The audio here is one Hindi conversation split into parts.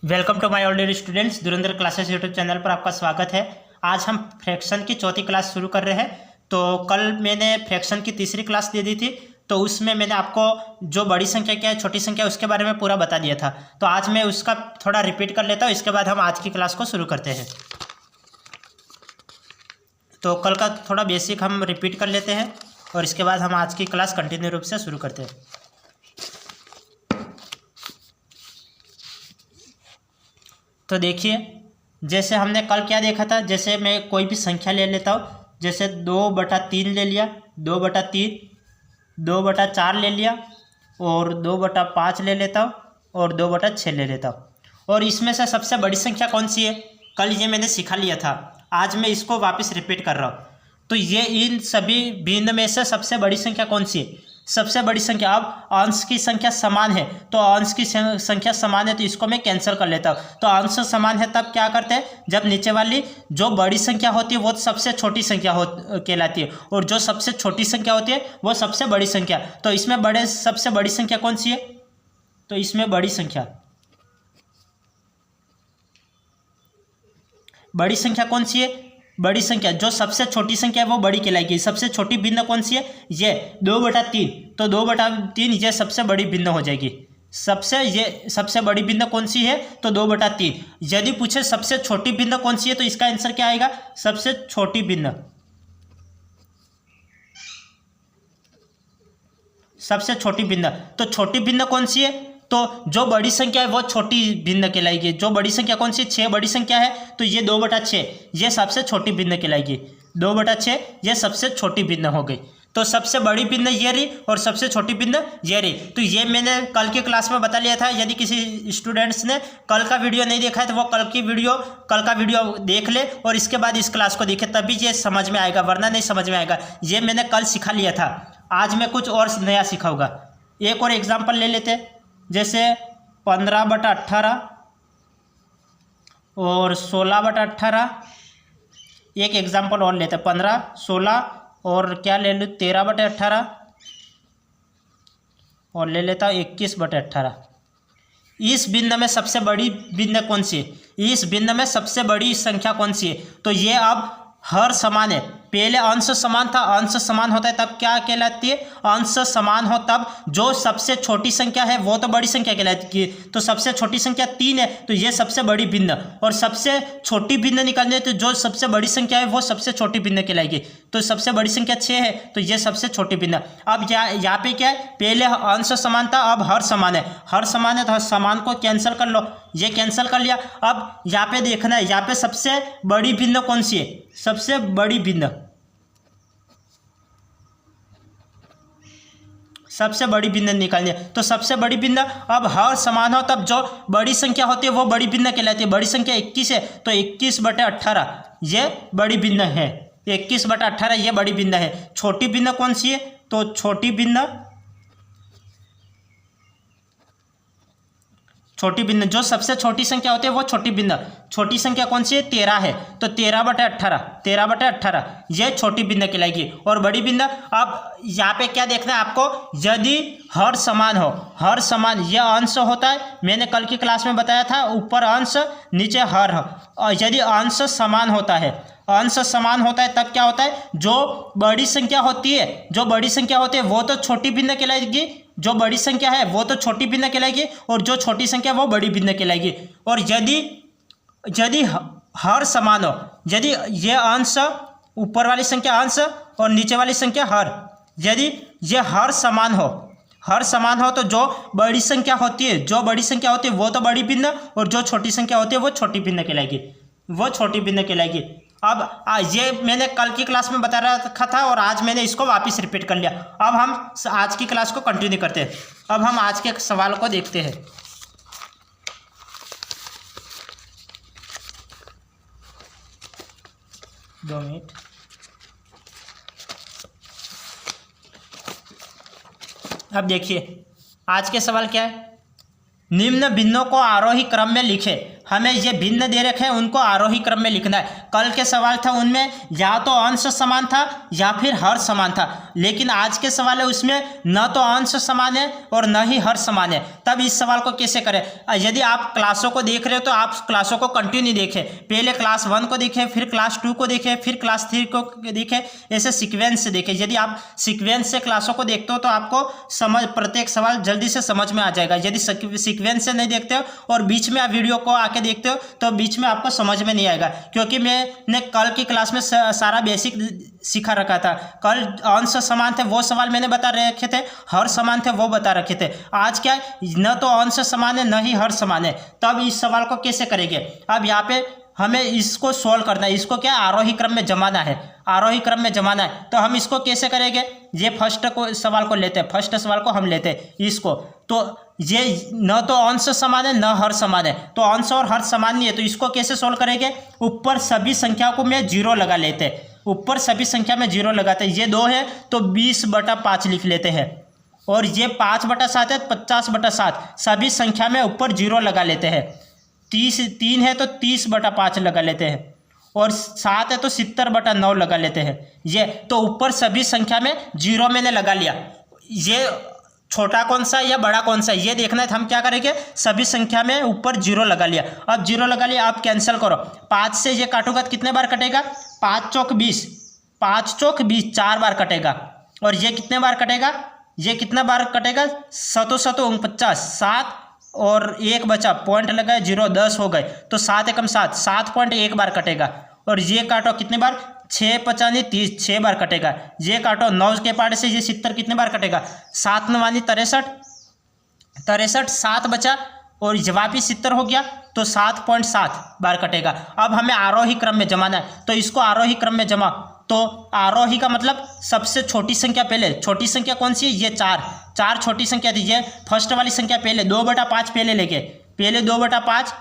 Welcome to my all dear students. Dhurandhar classes YouTube channel पर आपका स्वागत है। आज हम फ्रैक्शन की चौथी क्लास शुरू कर रहे हैं। तो कल मैंने फ्रैक्शन की तीसरी क्लास दे दी थी, तो उसमें मैंने आपको जो बड़ी संख्या क्या है, छोटी संख्या, उसके बारे में पूरा बता दिया था। तो आज मैं उसका थोड़ा रिपीट कर लेता हूँ, इसके बाद हम आज की क्लास को शुरू करते हैं। तो कल का थोड़ा बेसिक हम रिपीट कर लेते हैं और इसके बाद हम आज की क्लास कंटिन्यू रूप से शुरू करते हैं। तो देखिए, जैसे हमने कल क्या देखा था, जैसे मैं कोई भी संख्या ले लेता हूँ, जैसे 2/3 ले लिया, 2/3, 2/4 ले लिया और 2/5 ले लेता हूँ और 2/6 ले लेता हूँ। और इसमें से सबसे बड़ी संख्या कौन सी है, कल ये मैंने सिखा लिया था, आज मैं इसको वापस रिपीट कर रहा हूँ। तो ये इन सभी भिन्न में से सबसे बड़ी संख्या कौन सी है? सबसे बड़ी संख्या, अब अंश की संख्या समान है, तो अंश की संख्या समान है तो इसको मैं कैंसिल कर लेता हूँ। तो अंश समान है तब क्या करते हैं, जब नीचे वाली जो बड़ी संख्या होती है वो सबसे छोटी संख्या कहलाती है, और जो सबसे छोटी संख्या होती है वो सबसे बड़ी संख्या। तो इसमें सबसे बड़ी संख्या कौन सी है? तो इसमें बड़ी संख्या कौन सी है? बड़ी संख्या, जो सबसे छोटी संख्या है वो बड़ी कहलाएगी। सबसे छोटी भिन्न कौन सी है? ये 2/3। तो 2/3 ये सबसे बड़ी भिन्न हो जाएगी। सबसे बड़ी भिन्न कौन सी है? तो 2/3। यदि पूछे सबसे छोटी भिन्न कौन सी है, तो इसका आंसर क्या आएगा? सबसे छोटी भिन्न। सबसे छोटी भिन्न, तो छोटी भिन्न कौन सी है? तो जो बड़ी संख्या है वो छोटी भिन्न कहलाएगी। जो बड़ी संख्या कौन सी? 6 बड़ी संख्या है, तो ये 2/6 ये सबसे छोटी भिन्न कहलाएगी। 2/6 ये सबसे छोटी भिन्न हो गई। तो सबसे बड़ी भिन्न ये रही और सबसे छोटी भिन्न ये रही। तो ये मैंने कल की क्लास में बता लिया था। यदि किसी स्टूडेंट्स ने कल का वीडियो नहीं देखा है तो वो कल का वीडियो देख ले और इसके बाद इस क्लास को देखे, तभी ये समझ में आएगा, वरना नहीं समझ में आएगा। ये मैंने कल सिखा लिया था, आज मैं कुछ और नया सिखाऊंगा। एक और एग्जाम्पल ले लेते हैं, जैसे 15/18 और 16/18। एक एग्जाम्पल और लेते हैं, 15, 16 और क्या ले लूँ, 13/18 और ले लेता हूँ 21/18। इस भिन्न में सबसे बड़ी भिन्न कौन सी है? इस भिन्न में सबसे बड़ी संख्या कौन सी है? तो ये अब हर समान है। पहले अंश समान था, अंश समान होता है तब क्या कहलाती है? अंश समान हो तब जो सबसे छोटी संख्या है वो तो बड़ी संख्या कहलाती है। तो सबसे छोटी संख्या 3 है, तो ये सबसे बड़ी भिन्न, और सबसे छोटी भिन्न निकालने तो जो सबसे बड़ी संख्या है वो सबसे छोटी भिन्न कहलाएगी। तो सबसे बड़ी संख्या 6 है, तो ये सबसे छोटी भिन्न। अब यहाँ पे क्या है, पहले अंश समान था, अब हर समान है। हर समान है तो हर समान को कैंसिल कर लो, ये कैंसिल कर लिया। अब यहाँ पे देखना है, यहाँ पे सबसे बड़ी भिन्न कौन सी है? सबसे बड़ी भिन्न, सबसे बड़ी भिन्न निकालनी है। तो सबसे बड़ी भिन्न, अब हर समान हो तब जो बड़ी संख्या होती है वो बड़ी भिन्न कहलाती है। बड़ी संख्या 21 है, तो 21/18 ये बड़ी भिन्न है। 21/18 ये बड़ी भिन्न है। छोटी भिन्न कौन सी है? तो छोटी भिन्न जो सबसे छोटी संख्या होती है वो छोटी भिन्न। छोटी संख्या कौन सी है? 13 है, तो 13/18 ये छोटी भिन्न कहलाएगी। और बड़ी भिन्न, अब यहाँ पे क्या देखना है आपको, यदि हर समान हो, हर समान यह अंश होता है, मैंने कल की क्लास में बताया था, ऊपर अंश नीचे हर हो। और यदि अंश समान होता है, अंश समान होता है तब क्या होता है, जो बड़ी संख्या होती है वो तो छोटी भिन्न कहलाएगी। जो बड़ी संख्या है वो तो छोटी भिन्न कहलाएगी और जो छोटी संख्या वो बड़ी भिन्न कहलाएगी। और यदि हर समान हो, यदि ये अंश ऊपर वाली संख्या अंश और नीचे वाली संख्या हर, यदि ये हर समान हो तो जो बड़ी संख्या होती है वो तो बड़ी भिन्न, और जो छोटी संख्या होती है वो छोटी भिन्न कहलाएगी। अब ये मैंने कल की क्लास में बता रखा था और आज मैंने इसको वापस रिपीट कर लिया। अब हम आज की क्लास को कंटिन्यू करते हैं। अब हम आज के सवाल को देखते हैं। दो मिनट। अब देखिए आज के सवाल क्या है, निम्न भिन्नों को आरोही क्रम में लिखें। हमें ये भिन्न दे रखे हैं उनको आरोही क्रम में लिखना है। कल के सवाल था उनमें या तो अंश समान था या फिर हर समान था, लेकिन आज के सवाल है उसमें न तो अंश समान है और न ही हर समान है। तब इस सवाल को कैसे करें? यदि आप क्लासों को देख रहे हो तो आप क्लासों को कंटिन्यू देखें, पहले क्लास 1 को देखें, फिर क्लास 2 को देखें, फिर क्लास 3 को देखें, ऐसे सीक्वेंस से देखें। यदि आप सीक्वेंस से क्लासों को देखते हो तो आपको प्रत्येक सवाल जल्दी से समझ में आ जाएगा। यदि सीक्वेंस से नहीं देखते हो और बीच में आप वीडियो को आके देखते हो तो बीच में आपको समझ में नहीं आएगा, क्योंकि मैंने कल की क्लास में सारा बेसिक सिखा रखा था। कल अंश समान थे वो सवाल मैंने बता रखे थे, हर समान थे वो बता रखे थे। आज क्या है, न तो अंश समान है न ही हर समान है। तब इस सवाल को कैसे करेंगे? अब यहाँ पे हमें इसको सोल्व करना है, इसको क्या आरोही क्रम में जमाना है, आरोही क्रम में जमाना है। तो हम इसको कैसे करेंगे? ये फर्स्ट सवाल को लेते हैं, फर्स्ट सवाल को हम लेते हैं इसको। तो ये न तो अंश समान है न हर समान है, तो अंश और हर समान नहीं है, तो इसको कैसे सोल्व करेंगे? ऊपर सभी संख्या को मैं 0 लगा लेते हैं, ऊपर सभी संख्या में 0 लगाते हैं। ये 2 है तो 20/5 लिख लेते हैं, और ये 5/7 है 50/7, सभी संख्या में ऊपर 0 लगा लेते हैं। 3 है तो 30/5 लगा लेते हैं, और 7 है तो 70/9 लगा लेते हैं। ये तो ऊपर सभी संख्या में 0 मैंने लगा लिया। ये छोटा कौन सा या बड़ा कौन सा ये देखना है, तो हम क्या करेंगे? सभी संख्या में ऊपर 0 लगा लिया। अब 0 लगा लिया, अब कैंसिल करो। 5 से ये काटूंगा तो कितने बार कटेगा? 5 चौक 20, 5 चौक 20 4 बार कटेगा। और ये कितने बार कटेगा? ये कितना बार कटेगा? 7 7 और 1 बचा, पॉइंट लगाए 0, 10 हो गए, तो 7 एकम 7, 7.1 बार कटेगा। और ये काटो कितने बार? 6 5 30, 6 बार कटेगा। ये काटो 9 के पाड़े से ये 70 कितने बार कटेगा? 7 9 63, 7 बचा और जवाब भी 70 हो गया, तो 7.7 बार कटेगा। अब हमें आरोही क्रम में जमाना है, तो इसको आरोही क्रम में जमा। तो आरोही का मतलब सबसे छोटी संख्या पहले, छोटी संख्या कौन सी है? ये 4 छोटी संख्या थी, ये फर्स्ट वाली संख्या पहले 2/5 पहले लेके, पहले 2/5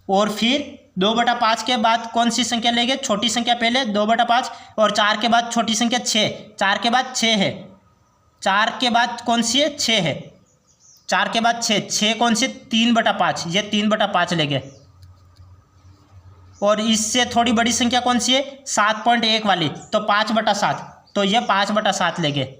और फिर 2/5 के बाद कौन सी संख्या लेंगे? छोटी संख्या पहले 2/5, और 4 के बाद छोटी संख्या 6, 4 के बाद 6 है, 4 के बाद कौन सी है? 6 है, 4 के बाद 6 कौन सी? 3/5, ये 3/5 लेंगे। और इससे थोड़ी बड़ी संख्या कौन सी है? 7.1 वाली, तो 5/7, तो ये 5/7 लेंगे।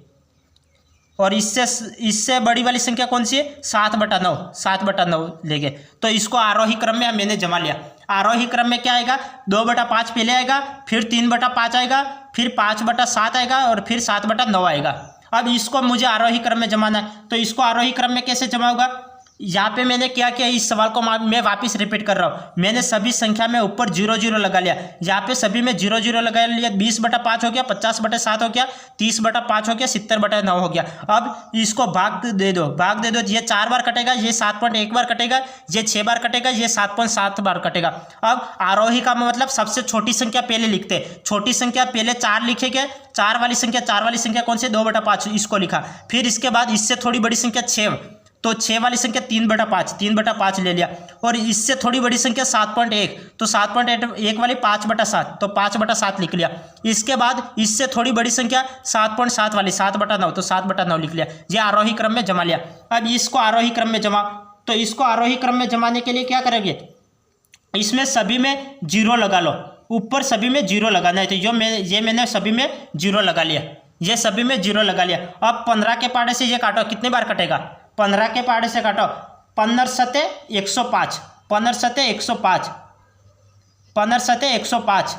और इससे बड़ी वाली संख्या कौन सी है? 7/9, 7/9 लेंगे। तो इसको आरोही क्रम में मैंने जमा लिया। आरोही क्रम में क्या आएगा? 2/5 पहले आएगा, फिर 3/5 आएगा, फिर 5/7 आएगा, और फिर 7/9 आएगा। अब इसको मुझे आरोही क्रम में जमाना है, तो इसको आरोही क्रम में कैसे जमा होगा? यहाँ पे मैंने क्या किया, इस सवाल को मैं वापस रिपीट कर रहा हूँ। मैंने सभी संख्या में ऊपर 0 0 लगा लिया, यहाँ पे सभी में 0 0 लगा लिया। 20/5 हो गया, 50/7 हो गया, 30/5 हो गया, 70/9 हो गया। अब इसको भाग दे दो, ये 4 बार कटेगा, ये 7.1 बार कटेगा, ये 6 बार कटेगा, ये 7.7 बार कटेगा। अब आरोही का मतलब सबसे छोटी संख्या पहले लिखते हैं, छोटी संख्या पहले 4 लिखेंगे, 4 वाली संख्या कौन सी? 2/5, इसको लिखा। फिर इसके बाद इससे थोड़ी बड़ी संख्या 6, तो 6 वाली संख्या 3/5 ले लिया। और इससे थोड़ी बड़ी संख्या 7.1, तो 7.1 वाली 5/7, तो 5/7 लिख लिया। इसके बाद इससे थोड़ी बड़ी संख्या 7.7 वाली 7/9, तो 7/9 लिख लिया। ये आरोही क्रम में जमा लिया। अब इसको आरोही क्रम में जमा, तो इसको आरोही क्रम में जमाने के लिए क्या करेंगे? इसमें सभी में 0 लगा लो, ऊपर सभी में 0 लगाना है, तो ये मैंने सभी में 0 लगा लिया, ये सभी में 0 लगा लिया। अब 15 के पाड़े से ये काटो, कितने बार कटेगा? 15 के पाड़े से काटो, 15 7 105, 15 7 105, 15 7 105,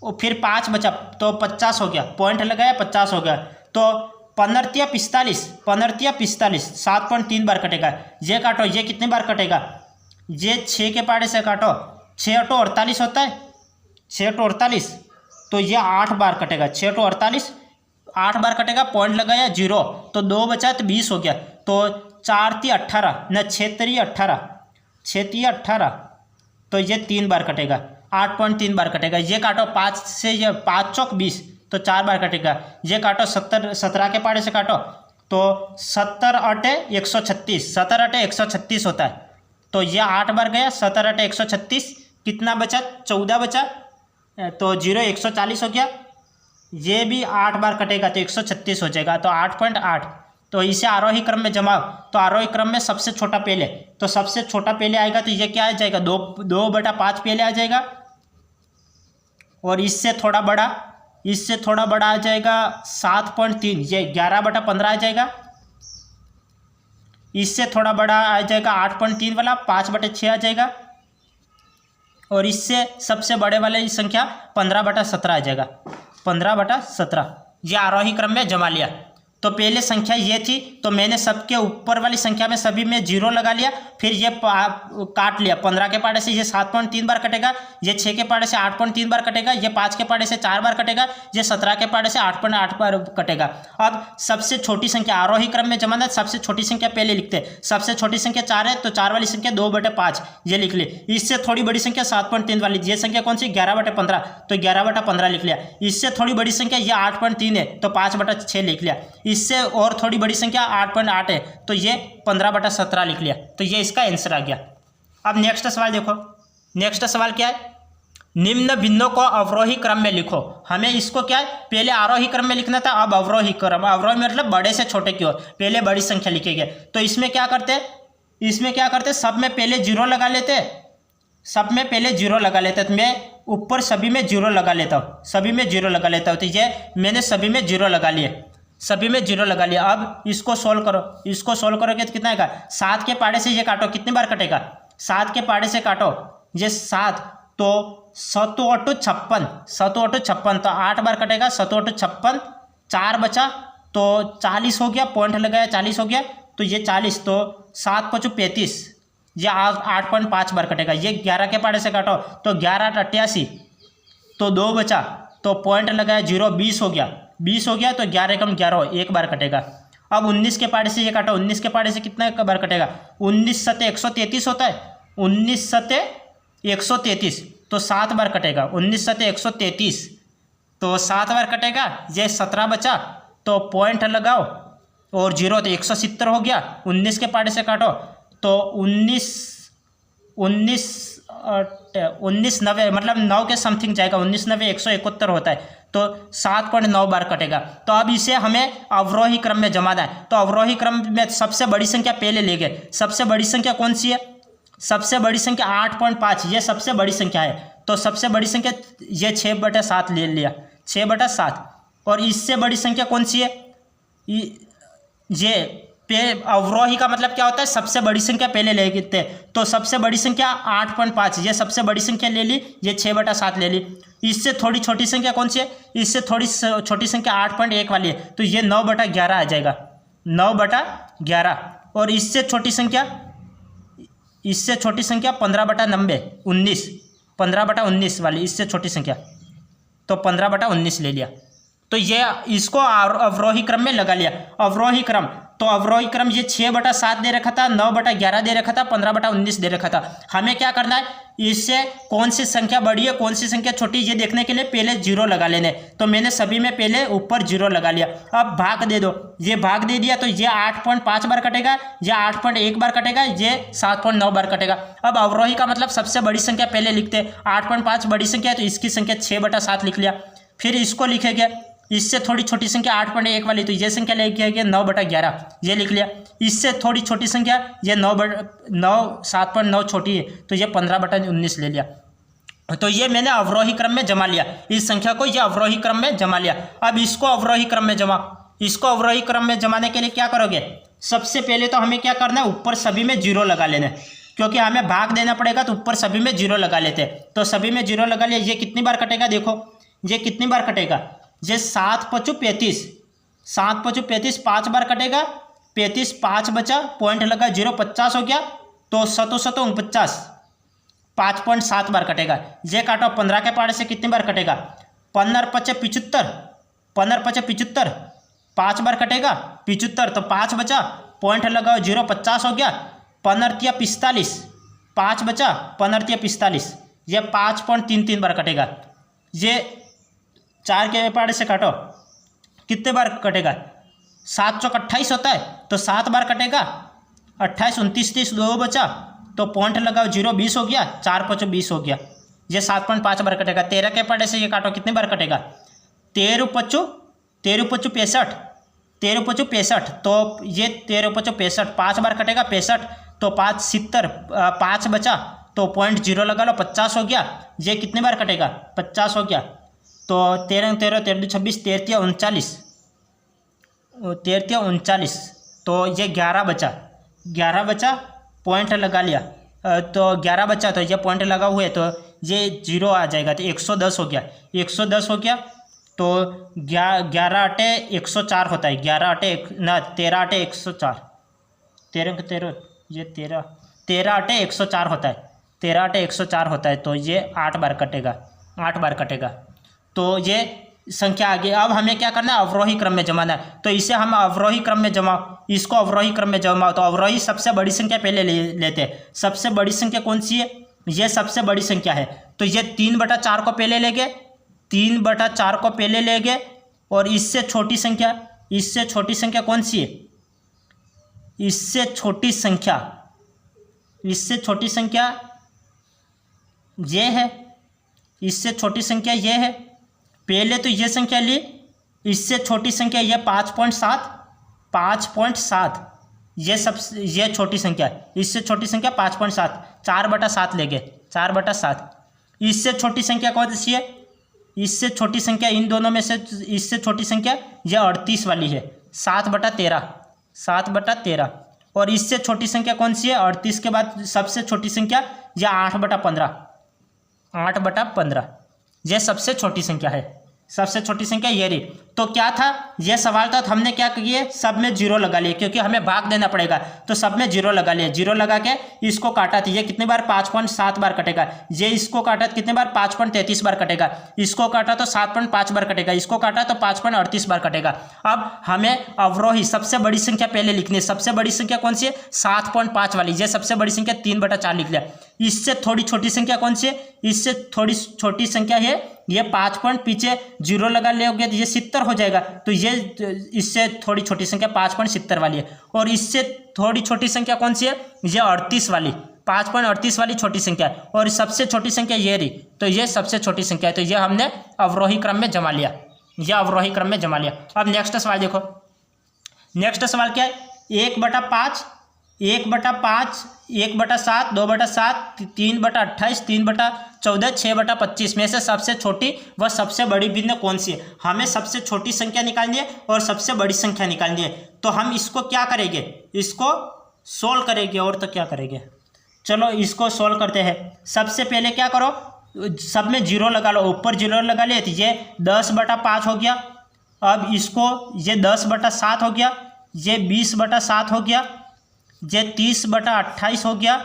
और फिर 5 बचा, तो 50 हो गया, पॉइंट लगाया 50 हो गया। तो 15 तिया 45, 15 तिया 45, 7.3 बार कटेगा। ये काटो, ये कितने बार कटेगा? ये 6 के पाड़े से काटो, 6 8 48 होता है, 6 8 48, तो ये 8 बार कटेगा, 6 8 48, 8 बार कटेगा, पॉइंट लगाया 0, तो 2 बचा तो 20 हो गया। तो 4 3 18 न 6 3 18, 6 3 18, तो ये 3 बार कटेगा, 8.3 बार कटेगा। ये काटो 5 से, ये 5 चौक 20, तो 4 बार कटेगा। ये काटो 17 के पाड़े से काटो, तो 17 8 136, 17 8 136 होता है, तो ये 8 बार गया, 17 8 136, कितना बचा? 14 बचा, तो 0 140 हो गया। ये भी 8 बार कटेगा तो 136 हो जाएगा, तो 8.8, तो इसे आरोही क्रम में जमाओ, तो आरोही क्रम में सबसे छोटा पहले, तो सबसे छोटा पहले आएगा तो ये क्या आ जाएगा 2/5 पहले आ जाएगा, और इससे थोड़ा बड़ा आ जाएगा 7.3, ये 11/15 आ जाएगा। इससे थोड़ा बड़ा आ जाएगा 8.3 वाला 5/6 आ जाएगा, और इससे सबसे बड़े वाले संख्या 15/17 आ जाएगा, 15/17। ये आरोही क्रम में जमा लिया। तो पहले संख्या ये थी, तो मैंने सबके ऊपर वाली संख्या में सभी में 0 लगा लिया, फिर ये काट लिया। 15 के पाड़े से ये 7.3 बार कटेगा, ये 6 के पाड़े से 8.3 बार कटेगा, ये 5 के पाड़े से 4 बार कटेगा, ये 17 के पाड़े से 8.8 बार कटेगा। अब सबसे छोटी संख्या आरोही क्रम में जमाना, सबसे छोटी संख्या पहले लिखते हैं। सबसे छोटी संख्या 4 है, तो 4 वाली संख्या 2/5 ये लिख ले। इससे थोड़ी बड़ी संख्या 7.3 वाली, ये संख्या कौन सी 11/15, तो 11/15 लिख लिया। इससे थोड़ी बड़ी संख्या ये 8.3 है, तो 5/6 लिख लिया। इससे और थोड़ी बड़ी संख्या 8.8 है, तो ये 15/17 लिख लिया। तो ये इसका आंसर आ गया। अब नेक्स्ट सवाल देखो, नेक्स्ट सवाल क्या है, निम्न भिन्नों को अवरोही क्रम में लिखो। हमें इसको क्या है, पहले आरोही क्रम में लिखना था, अब अवरोही क्रम। अवरोही मतलब बड़े से छोटे की ओर, पहले बड़ी संख्या लिखेंगे। तो इसमें क्या करते, सब में पहले 0 लगा लेते, तो मैं ऊपर सभी में 0 लगा लेता हूँ, तो ये मैंने सभी में 0 लगा लिया। अब इसको सोल्व करोगे तो कितना आएगा, 7 के पाड़े से ये काटो, कितनी बार कटेगा, 7 के पाड़े से काटो, ये 7, तो 7 8 56, तो 8 बार कटेगा, 7 8 56, 4 बचा तो 40 हो गया, पॉइंट लगाया 40 हो गया, तो ये 40, तो 7 5 35, ये 8.5 बार कटेगा। ये 11 के पाड़े से काटो, तो 11 8 88, तो 2 बचा, तो पॉइंट लगाया 0, 20 हो गया, तो 11 कम 11 एक बार कटेगा। अब 19 के पाड़े से ये काटो, 19 के पाड़े से कितना बार कटेगा, 19 7 133 होता है, 19 7 133, तो 7 बार कटेगा, 19 7 133, तो 7 बार कटेगा। ये 17 बचा, तो पॉइंट लगाओ और 0, तो 170 हो गया। 19 के पाड़े से काटो, तो 19 90 मतलब 9 के समथिंग जाएगा, 19 90 171 होता है, तो 7.9 बार कटेगा। तो अब इसे हमें अवरोही क्रम में जमाना है। तो अवरोही क्रम में सबसे बड़ी संख्या पहले ले गए। सबसे बड़ी संख्या कौन सी है, सबसे बड़ी संख्या 8.5, ये सबसे बड़ी संख्या है। तो सबसे बड़ी संख्या ये 6/7 ले लिया, 6/7। और इससे बड़ी संख्या कौन सी है, ये अवरोही का मतलब क्या होता है, सबसे बड़ी संख्या पहले ले लेते हैं। तो सबसे बड़ी संख्या 8.5, ये सबसे बड़ी संख्या ले ली, ये 6/7 ले ली। इससे थोड़ी छोटी संख्या कौन सी है, इससे थोड़ी छोटी संख्या 8.1 वाली है, तो ये 9/11 आ जाएगा, 9/11। और इससे छोटी संख्या 15/90 19, 15/19 वाली, इससे छोटी संख्या, तो 15/19 ले लिया। तो ये इसको अवरोही क्रम में लगा लिया। अवरोही क्रम, तो अवरोही क्रम ये 6/7 दे रखा था, 9/11 दे रखा था, 15/19 दे रखा था। हमें क्या करना है, इससे कौन सी संख्या बड़ी है कौन सी संख्या छोटी, ये देखने के लिए पहले 0 लगा लेने। तो मैंने सभी में पहले ऊपर 0 लगा लिया। अब भाग दे दो, ये भाग दे दिया, तो ये 8.5 बार कटेगा, ये 8.1 बार कटेगा, ये 7.9 बार कटेगा। अब अवरोही का मतलब सबसे बड़ी संख्या पहले लिखते हैं। 8.5 बड़ी संख्या है, तो इसकी संख्या 6/7 लिख लिया। फिर इसको लिखेंगे, इससे थोड़ी छोटी संख्या 8.1 वाली, तो ये संख्या लेके गया 9/11, ये लिख लिया। इससे थोड़ी छोटी संख्या ये 7.9 छोटी है, तो ये 15/19 ले लिया। तो ये मैंने अवरोही क्रम में जमा लिया, इस संख्या को ये अवरोही क्रम में जमा लिया। अब इसको अवरोही क्रम में अवरोही क्रम में जमाने के लिए क्या करोगे, सबसे पहले तो हमें क्या करना है, ऊपर सभी में 0 लगा लेना है, क्योंकि हमें भाग देना पड़ेगा, तो ऊपर सभी में 0 लगा लेते हैं। तो सभी में 0 लगा लिया। ये कितनी बार कटेगा, देखो ये कितनी बार कटेगा, ये 7 5 35, 7 5 35 5 बार कटेगा, 35 5 बचा, पॉइंट लगा 0, 50 हो गया, तो 7 7 49, 5.7 बार कटेगा। ये काटो, 15 के पाड़े से कितनी बार कटेगा, 15 5 75, 15 5 75, 5 बार कटेगा, 75, तो 5 बचा, पॉइंट लगाओ 0, 50 हो गया, 15 3 45, 5 बचा, 15 3 45, ये 5.33 बार कटेगा। ये 4 के पाड़े से काटो, कितने बार कटेगा, 7 चौक 28 होता है, तो 7 बार कटेगा, 28 29 30, 2 बचा, तो पॉइंट लगाओ 0, 20 हो गया, 4 5 20 हो गया, ये 7.5 बार कटेगा। 13 के पाड़े से ये काटो, कितने बार कटेगा, 13 5 65, 13×5 65, तो ये 13×5 5 बार कटेगा 65, तो 5 70, 5 बचा तो 0.0 लगा लो 50 हो गया। ये कितने बार कटेगा 50 हो गया, तो 13 13 13 26 13 39, 13 39, तो ये 11 बचा, 11 बचा पॉइंट लगा लिया, तो 11 बचा तो ये पॉइंट लगा हुआ है तो ये 0 आ जाएगा, तो 110 हो गया, 110 हो गया। तो 11 आटे 104 होता है, 11 आटे 13 आटे 104, 13 13 ये 13 आटे 104 होता है, 13 आटे 104 होता है, तो ये 8 बार कटेगा, 8 बार कटेगा। तो ये संख्या आ गई। अब हमें क्या करना है, अवरोही क्रम में जमाना है, तो इसे हम अवरोही क्रम में जमाओ, इसको अवरोही क्रम में जमाओ। तो अवरोही सबसे बड़ी संख्या पहले लेते हैं। सबसे बड़ी संख्या कौन सी है, ये सबसे बड़ी संख्या है, तो ये 3/4 को पहले ले गए, 3/4 को पहले ले गए। और इससे छोटी संख्या, इससे छोटी संख्या कौन सी है, इससे छोटी संख्या, इससे छोटी संख्या ये है, इससे छोटी संख्या ये है। पहले तो ये संख्या ली, इससे छोटी संख्या ये 5.7, 5.7 ये छोटी संख्या है, इससे छोटी संख्या 5.7, 4/7 ले गए, 4/7। इससे छोटी संख्या कौन सी है, इससे छोटी संख्या इन दोनों में से इससे छोटी संख्या ये 38 वाली है, 7/13, 7/13। और इससे छोटी संख्या कौन सी है, 38 के बाद सबसे छोटी संख्या यह 8/15, 8/15 यह सबसे छोटी संख्या है, सबसे छोटी संख्या ये रही। तो क्या था यह सवाल था, तो हमने क्या किए, सब में 0 लगा लिए, क्योंकि हमें भाग देना पड़ेगा, तो सब में 0 लगा लिए। 0 लगा के इसको काटा तो ये कितने बार 5.7 बार कटेगा, ये इसको काटा तो कितने बार 5.33 बार कटेगा, इसको काटा तो 7.5 बार कटेगा, इसको काटा तो 5.38 बार कटेगा। अब हमें अवरोही सबसे बड़ी संख्या पहले लिखनी है। सबसे बड़ी संख्या कौन सी है, 7.5 वाली, ये सबसे बड़ी संख्या 3/4 लिख लिया। इससे थोड़ी छोटी संख्या कौन सी है, इससे थोड़ी छोटी संख्या है ये 5 पॉइंट पीछे 0 लगा लोगे तो ये 70 हो जाएगा, तो ये इससे थोड़ी छोटी संख्या 5.70 वाली है। और इससे थोड़ी छोटी संख्या कौन सी है, ये 38 वाली, 5.38 वाली छोटी संख्या है। और सबसे छोटी संख्या ये रही, तो ये सबसे छोटी संख्या है, तो ये हमने अवरोही क्रम में जमा लिया, यह अवरोही क्रम में जमा लिया। अब नेक्स्ट सवाल देखो, नेक्स्ट सवाल क्या है, 1/5, 1/5, 1/7, 2/7, 3/28, 3/14, 6/25 में से सबसे छोटी व सबसे बड़ी भिन्न कौन सी है। हमें सबसे छोटी संख्या निकालनी है और सबसे बड़ी संख्या निकालनी है। तो हम इसको क्या करेंगे, इसको सोल्व करेंगे, और तो क्या करेंगे, चलो इसको सोल्व करते हैं। सबसे पहले क्या करो, सब में 0 लगा लो, ऊपर 0 लगा ले, तो ये 10/5 हो गया। अब इसको ये 10/7 हो गया, ये 20/7 हो गया, ये 30/28 हो गया,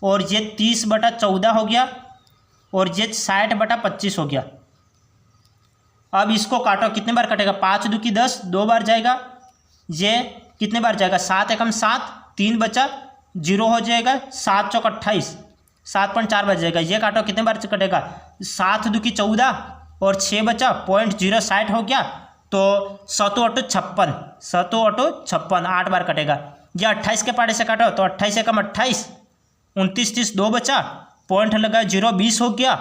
और ये 30/14 हो गया, और ये 60/25 हो गया। अब इसको काटो, कितने बार कटेगा, 5 दूकी 10, 2 बार जाएगा, ये कितने बार जाएगा, 7 एकम 7, 3 बचा, 0 हो जाएगा, 7 चौक 28, 7.4 बच जाएगा। ये काटो, कितने बार कटेगा, 7 दूकी 14, और 6 बचा, 0.0 60 हो गया, तो 7 8 56, 7 8 56, 8 बार कटेगा। ये 28 के पाड़े से काटो, तो 28 एकम 28, 29 30, 2 बचा, पॉइंट लगा 0, 20 हो गया,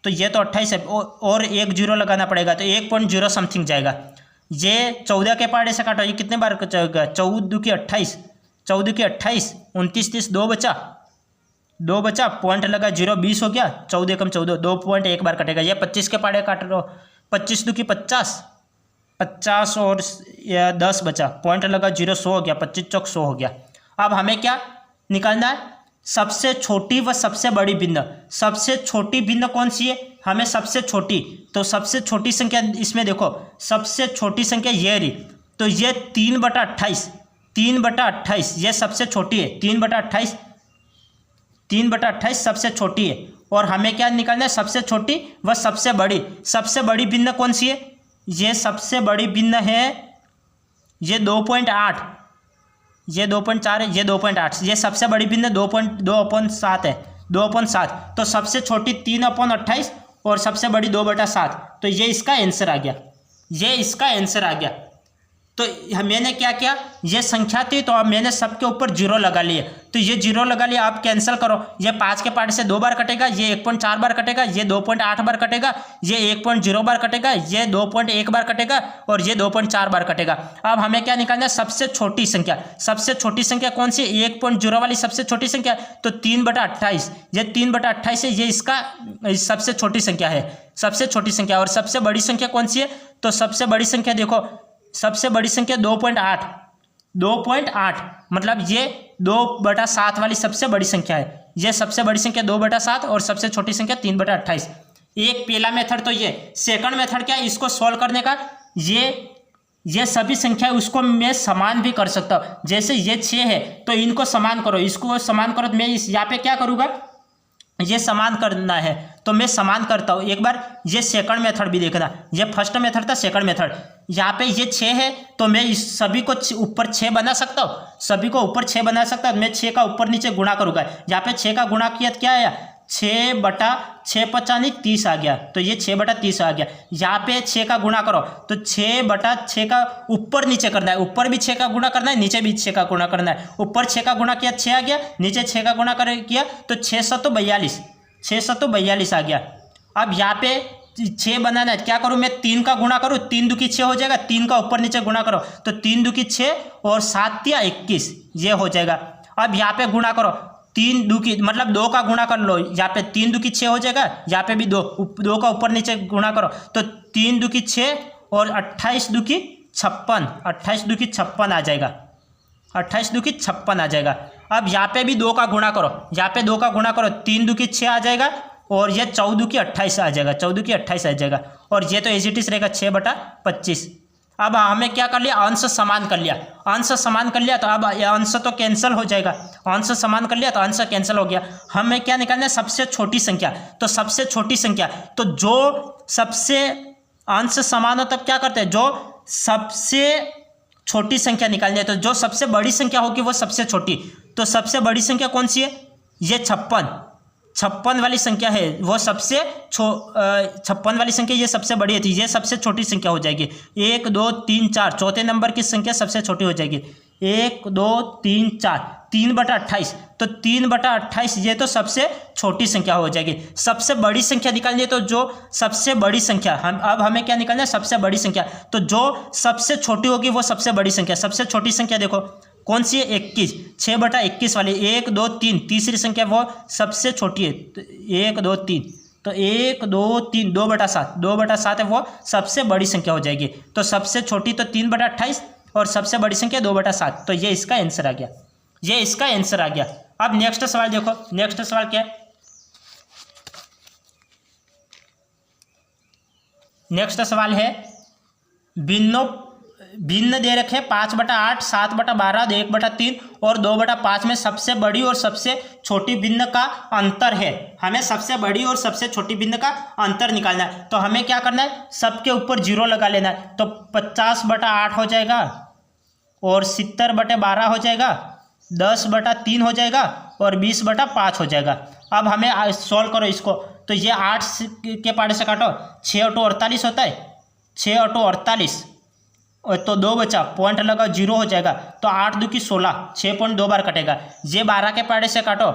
तो ये तो 28 है, और एक 0 लगाना पड़ेगा, तो 1.0 समथिंग जाएगा। ये 14 के पाड़े से काटो, ये कितने बार जाएगा, 14 दूकी 28, 14 दूकी 28, 29 30, 2 बचा, 2 बचा, पॉइंट लगा 0, 20 हो गया, 14 एकम 14, 2 पॉइंट 1 बार कटेगा। ये 25 के पाड़े काट लो, 25 दूकी 50, 50 और 10 बचा, पॉइंट लगा 0, 100 हो गया, 25 चौक 100 हो गया। अब हमें क्या निकालना है, सबसे छोटी व सबसे बड़ी भिन्न। सबसे छोटी भिन्न कौन सी है, हमें सबसे छोटी, तो सबसे छोटी संख्या इसमें देखो, सबसे छोटी संख्या ये रही, तो ये 3/28, 3/28 ये सबसे छोटी है, 3/28, 3/28 सबसे छोटी है। और हमें क्या निकालना है, सबसे छोटी व सबसे बड़ी। सबसे बड़ी भिन्न कौन सी है, ये सबसे बड़ी भिन्न है, ये 2.8, ये 2.4 है, ये 2.8, ये सबसे बड़ी भिन्न 2.7 है, 2/7। तो सबसे छोटी 3/28 और सबसे बड़ी 2/7, तो ये इसका आंसर आ गया, ये इसका आंसर आ गया। तो मैंने क्या किया, ये संख्या थी तो अब मैंने सबके ऊपर जीरो लगा लिए, तो ये जीरो लगा लिया। आप कैंसिल करो, ये 5 के पार्ट से 2 बार कटेगा, ये 1.4 बार कटेगा, ये 2.8 बार कटेगा, ये 1.0 बार कटेगा, ये 2.1 बार कटेगा और ये 2.4 बार कटेगा। अब हमें क्या निकालना है, सबसे छोटी संख्या। सबसे छोटी संख्या कौन सी, 1.0 वाली सबसे छोटी संख्या, तो 3/28। ये 3/28 है, ये इसका सबसे छोटी संख्या है, सबसे छोटी संख्या। और सबसे बड़ी संख्या कौन सी है, तो सबसे बड़ी संख्या देखो, सबसे बड़ी संख्या 2.8, 2.8 मतलब ये 2/7 वाली सबसे बड़ी संख्या है। ये सबसे बड़ी संख्या 2/7 और सबसे छोटी संख्या 3/28। एक पहला मेथड तो ये। सेकंड मेथड क्या है, इसको सॉल्व करने का, ये सभी संख्या उसको मैं समान भी कर सकता हूँ। जैसे ये 6 है तो इनको समान करो, इसको समान करो, तो मैं इस यहाँ पे क्या करूँगा, ये समान करना है तो मैं समान करता हूँ। एक बार ये सेकंड मेथड भी देखना, ये फर्स्ट मेथड था, सेकंड मेथड। यहाँ पे ये 6 है तो मैं इस सभी को ऊपर 6 बना सकता हूँ, सभी को ऊपर 6 बना सकता हूँ। मैं 6 का ऊपर नीचे गुणा करूँगा, यहाँ पे 6 का गुणा किया क्या आया, 6/6 30 आ गया, तो ये 6/30 आ गया। यहाँ पे 6 का गुणा करो तो 6/6 का ऊपर नीचे करना है, ऊपर भी 6 का गुणा करना है, नीचे भी 6 का गुणा करना है। ऊपर 6 का गुणा किया 6 आ गया, नीचे 6 का गुणा किया तो 642, 642 आ गया। अब यहाँ पे 6 बनाना है, क्या करूँ मैं, 3 का गुणा करूँ, 3 दूकी 6 हो जाएगा, 3 का ऊपर नीचे गुणा करो तो 3 दूकी 6 और 7 या 21, ये हो जाएगा। अब यहाँ पे गुणा करो, 3 दूकी मतलब 2 का गुणा कर लो, यहाँ पे 3 दूकी 6 हो जाएगा, यहाँ पे भी 2 का ऊपर नीचे गुणा करो तो 3 दूकी 6 और 28 दूकी 56, 28 दूकी 56 आ जाएगा, 28 दूकी 56 आ जाएगा। अब यहाँ पे भी 2 का गुणा करो, यहाँ पे 2 का गुणा करो, 3 दूकी 6 आ जाएगा और ये 14 दूकी 28 आ जाएगा, 14 दूकी 28 आ जाएगा। और ये तो एज इट इज रहेगा 6/25। अब हमें क्या कर लिया, अंश समान कर लिया, अंश समान कर लिया तो अब अंश तो कैंसिल हो जाएगा, अंश समान कर लिया तो अंश कैंसिल हो गया। हमें क्या निकालना है, सबसे छोटी संख्या। तो सबसे छोटी संख्या, तो जो सबसे अंश समान हो तब क्या करते हैं, जो सबसे छोटी संख्या निकालनी है, तो जो सबसे बड़ी संख्या होगी वो सबसे छोटी। तो सबसे बड़ी संख्या कौन सी है, ये 56 वाली संख्या है, वो सबसे 56 वाली संख्या ये सबसे बड़ी थी, ये सबसे छोटी संख्या हो जाएगी। 1 2 3 4 चौथे नंबर की संख्या सबसे छोटी हो जाएगी। 1 2 3 4 3/28, तो 3/28 ये तो सबसे छोटी संख्या हो जाएगी। सबसे बड़ी संख्या निकालनी है, तो जो सबसे बड़ी संख्या अब हमें क्या निकालना है, सबसे बड़ी संख्या। तो जो सबसे छोटी होगी वो सबसे बड़ी संख्या। सबसे छोटी संख्या देखो कौन सी है, 21, 6/21 वाली, 1 2 3 तीसरी संख्या वो सबसे छोटी है, तो 1 2 3, तो 1 2 3 2/7, 2/7 है वो सबसे बड़ी संख्या हो जाएगी। तो सबसे छोटी तो 3/28 और सबसे बड़ी संख्या 2/7, तो ये इसका आंसर आ गया, ये इसका आंसर आ गया। अब नेक्स्ट सवाल देखो, नेक्स्ट सवाल क्या है, नेक्स्ट सवाल है भिन्न दे रखे 5/8, 7/12, 1/3 और 2/5 में सबसे बड़ी और सबसे छोटी भिन्न का अंतर है। हमें सबसे बड़ी और सबसे छोटी भिन्न का अंतर निकालना है। तो हमें क्या करना है, सबके ऊपर जीरो लगा लेना है। तो 50/8 हो जाएगा और 70/12 हो जाएगा, 10/3 हो जाएगा और 20/5 हो जाएगा। अब हमें सॉल्व करो इसको, तो ये 8 के पाड़े से काटो, 6 × 48 होता है, 6 × 48 और तो 2 बचा, पॉइंट लगा 0 हो जाएगा, तो 8 दूकी 16, 6.2 बार कटेगा। ये 12 के पाड़े से काटो,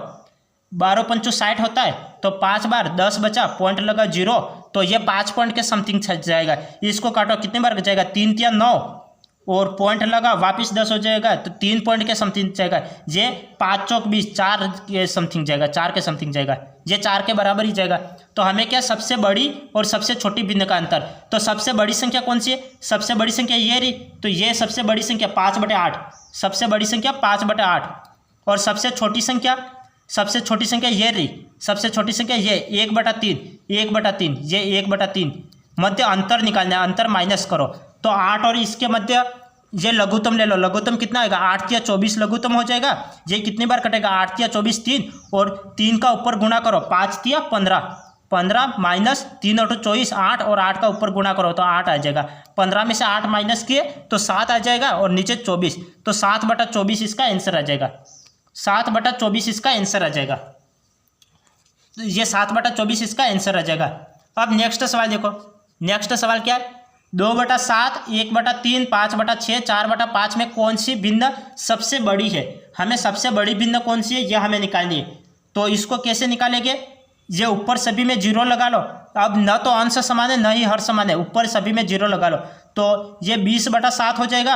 12 × 5 60 होता है, तो 5 बार, 10 बचा, पॉइंट लगा 0, तो ये 5 पॉइंट के समथिंग जाएगा। इसको काटो, कितने बार जाएगा, 3 × 9 और पॉइंट लगा वापस 10 हो जाएगा, तो 3 पॉइंट के समथिंग जाएगा। ये 5 × 20 4 के समथिंग जाएगा, 4 के समथिंग जाएगा, ये 4 के बराबर ही जाएगा। तो हमें क्या, सबसे बड़ी और सबसे छोटी भिन्न का अंतर। तो सबसे बड़ी संख्या कौन सी है, सबसे बड़ी संख्या ये रही, तो ये सबसे बड़ी संख्या 5/8, सबसे बड़ी संख्या 5/8 और सबसे छोटी संख्या ये रही, सबसे छोटी संख्या ये 1/3, 1/3, ये 1/3। मध्य अंतर निकालना है, अंतर माइनस करो, तो 8 और इसके मध्य ये लघुत्तम ले लो, लघुत्तम कितना आएगा, 8 या 24 लघुत्तम हो जाएगा। ये कितनी बार कटेगा, 8 या 24 3 और 3 का ऊपर गुणा करो, 5 या 15, 15 माइनस 3 × 24 8 और 8 का ऊपर गुणा करो तो 8 आ जाएगा। 15 में से 8 माइनस किए तो 7 आ जाएगा और नीचे 24, तो 7/24 इसका आंसर आ जाएगा, 7/24 इसका आंसर आ जाएगा। ये 7/24 इसका आंसर आ जाएगा। अब नेक्स्ट सवाल देखो, नेक्स्ट सवाल क्या है, 2/7, 1/3, 5/6, 4/5 में कौन सी भिन्न सबसे बड़ी है? हमें सबसे बड़ी भिन्न कौन सी है यह हमें निकालनी है। तो इसको कैसे निकालेंगे? ये ऊपर सभी में 0 लगा लो। अब न तो अंश समान है न ही हर समान है, ऊपर सभी में 0 लगा लो। तो ये 20/7 हो जाएगा,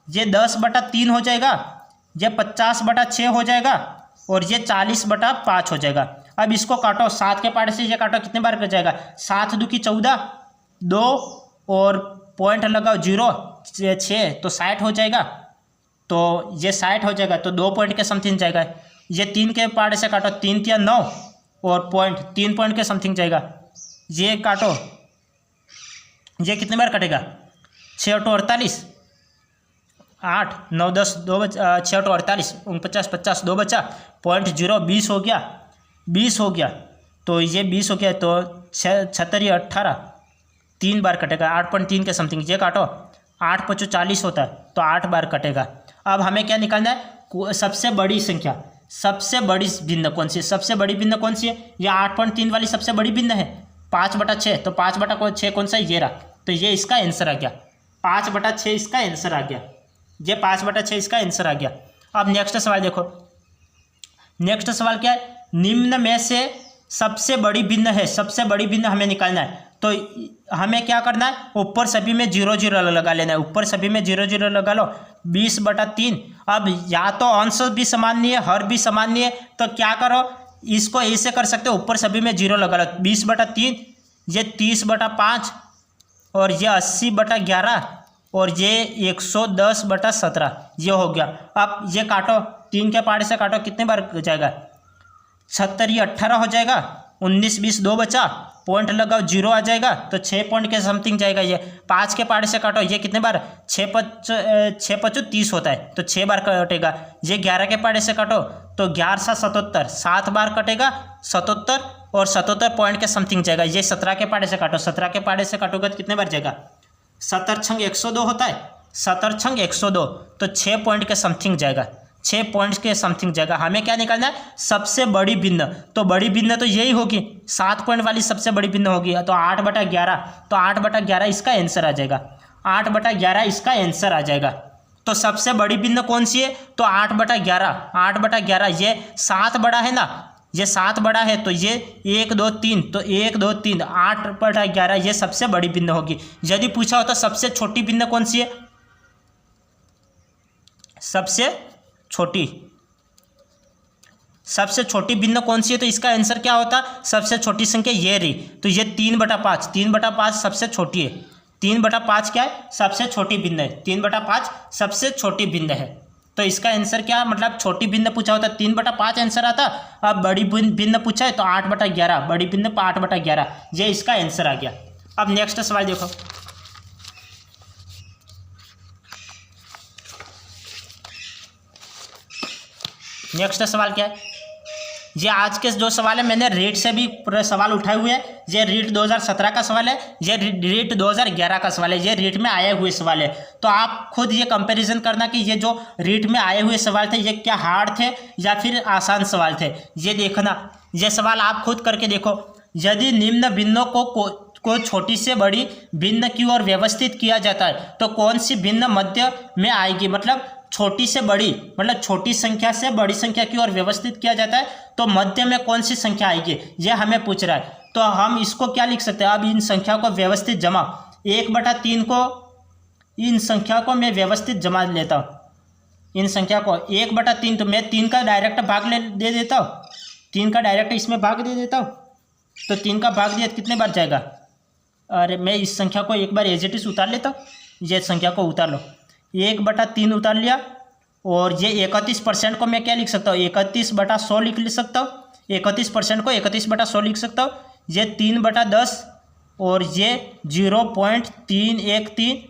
ये 10/3 हो जाएगा, ये 50/6 हो जाएगा और ये 40/5 हो जाएगा। अब इसको काटो, 7 के पार्ट से ये काटो, कितने बार कर जाएगा? 7 दूनी 14, 2 और पॉइंट लगाओ 0, 6 तो 60 हो जाएगा। तो ये 60 हो जाएगा, तो 2 पॉइंट के समथिंग जाएगा। ये 3 के पार्ट से काटो, 3 3 9 और पॉइंट 3 पॉइंट के समथिंग जाएगा। ये काटो, ये कितने बार कटेगा? 6 और 48, 8 9 10 2 बचा, 6 और 48 49 50 2 बचा, पॉइंट 0 20 हो गया, 20 हो गया। तो ये 20 हो गया, तो 76 18 3 बार कटेगा, 8.3 के समथिंग। ये काटो, 8 5 40 होता है, तो 8 बार कटेगा। अब हमें क्या निकालना है? सबसे बड़ी संख्या, सबसे बड़ी भिन्न कौन सी है? सबसे बड़ी भिन्न कौन सी है? ये 8.3 वाली सबसे बड़ी भिन्न है, 5/6। तो 5/6 कौन सा है? ये रहा। तो ये इसका आंसर आ गया, 5/6 इसका आंसर आ गया। ये 5/6 इसका आंसर आ गया। अब नेक्स्ट सवाल देखो, नेक्स्ट सवाल क्या है? निम्न में से सबसे बड़ी भिन्न है, सबसे बड़ी भिन्न हमें निकालना है। तो हमें क्या करना है? ऊपर सभी में 0 0 लगा लेना है, ऊपर सभी में 0 0 लगा लो। 20/3। अब या तो अंश भी समान नहीं है, हर भी समान नहीं है, तो क्या करो? इसको ऐसे कर सकते हो, ऊपर सभी में 0 लगा लो। 20/3, ये 30/5 और ये 80/11 और ये 110/17, ये हो गया। अब ये काटो, 3 के पार्ट से काटो, कितने बार जाएगा? 76 18 हो जाएगा, 19 20 2 बचा, पॉइंट लगाओ 0 आ जाएगा, तो 6 पॉइंट के समथिंग जाएगा। ये 5 के पार्ट से काटो, ये कितने बार? 6 5 30 होता है, तो 6 बार कटेगा। ये 11 के पार्ट से काटो, तो 11 7 77 7 बार कटेगा, 77 और 77 पॉइंट के समथिंग जाएगा। ये 17 के पार्ट से काटो, 17 के पार्ट से काटोगे तो कितने बार जाएगा? 17 छंग 102 होता है, 17 छंग 102, तो 6 पॉइंट के समथिंग जाएगा, 6 पॉइंट्स के समथिंग जाएगा। हमें क्या निकालना है? सबसे बड़ी भिन्न। तो बड़ी भिन्न तो यही होगी, 7 पॉइंट वाली सबसे बड़ी भिन्न होगी। तो 8/11, तो 8/11 इसका आंसर आ जाएगा, 8/11 इसका आंसर आ जाएगा। तो सबसे बड़ी भिन्न कौन सी है? तो 8/11, 8/11। ये 7 बड़ा है ना, ये 7 बड़ा है, तो ये 1 2 3, तो 1 2 3, 8/11 ये सबसे बड़ी भिन्न होगी। यदि पूछा हो तो सबसे छोटी भिन्न कौन सी है? सबसे छोटी भिन्न कौन सी है? तो इसका आंसर क्या होता? सबसे छोटी संख्या ये रही, तो ये 3/5, 3/5 सबसे छोटी है। 3/5 क्या है? सबसे छोटी भिन्न है, 3/5 सबसे छोटी भिन्न है। तो इसका आंसर क्या, मतलब छोटी भिन्न पूछा होता 3/5 आंसर आता। अब बड़ी भिन्न पूछा है तो 8/11, बड़ी भिन्न 8/11, ये इसका आंसर आ गया। अब नेक्स्ट सवाल देखो, नेक्स्ट सवाल क्या है? ये आज के जो सवाल है, मैंने रीट से भी पूरे सवाल उठाए हुए हैं। ये रीट 2017 का सवाल है, ये रीट 2011 का सवाल है, ये रीट में आए हुए सवाल है। तो आप खुद ये कंपैरिजन करना कि ये जो रीट में आए हुए सवाल थे ये क्या हार्ड थे या फिर आसान सवाल थे, ये देखना। ये सवाल आप खुद करके देखो। यदि निम्न भिन्नों को छोटी से बड़ी भिन्न की ओर व्यवस्थित किया जाता है तो कौन सी भिन्न मध्य में आएगी? मतलब छोटी से बड़ी, मतलब छोटी संख्या से बड़ी संख्या की ओर व्यवस्थित किया जाता है तो मध्य में कौन सी संख्या आएगी, ये हमें पूछ रहा है। तो हम इसको क्या लिख सकते हैं? अब इन संख्या को व्यवस्थित जमा, 1/3 को, इन संख्या को मैं व्यवस्थित जमा लेता हूँ। इन संख्या को 1/3, तो मैं 3 का डायरेक्ट भाग दे देता हूँ, 3 का डायरेक्ट इसमें भाग दे देता हूँ। तो 3 का भाग दिया कितने बार जाएगा? अरे मैं इस संख्या को एक बार एज इट इज उतार लेता हूँ। ये संख्या को उतार लो, 1/3 उतार लिया। और ये 31% को मैं क्या लिख सकता हूँ? 31/100 लिख सकता हूँ। 31% को 31/100 लिख सकता हूँ। ये 3/10 और ये 0.313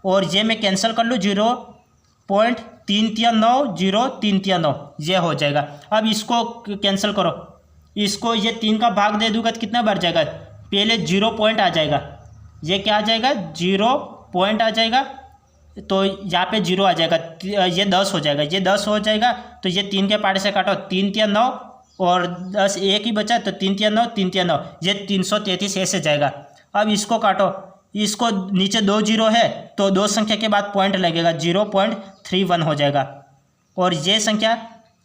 और ये मैं कैंसिल कर लूँ, 0.339 0.339 ये हो जाएगा। अब इसको कैंसिल करो, इसको ये 3 का भाग दे दूंगा तो कितना बार जाएगा? पहले 0 पॉइंट आ जाएगा, ये क्या आ जाएगा? 0 पॉइंट आ जाएगा, तो यहाँ पे 0 आ जाएगा, ये 10 हो जाएगा, ये 10 हो जाएगा। तो ये 3 के पार्ट से काटो, 3 3 9 और 10 एक ही बचा, तो 3 3 9 3 3 9, ये 333 ऐसे जाएगा। अब इसको काटो, इसको नीचे 2 जीरो है तो 2 संख्या के बाद पॉइंट लगेगा, 0.31 हो जाएगा। और ये संख्या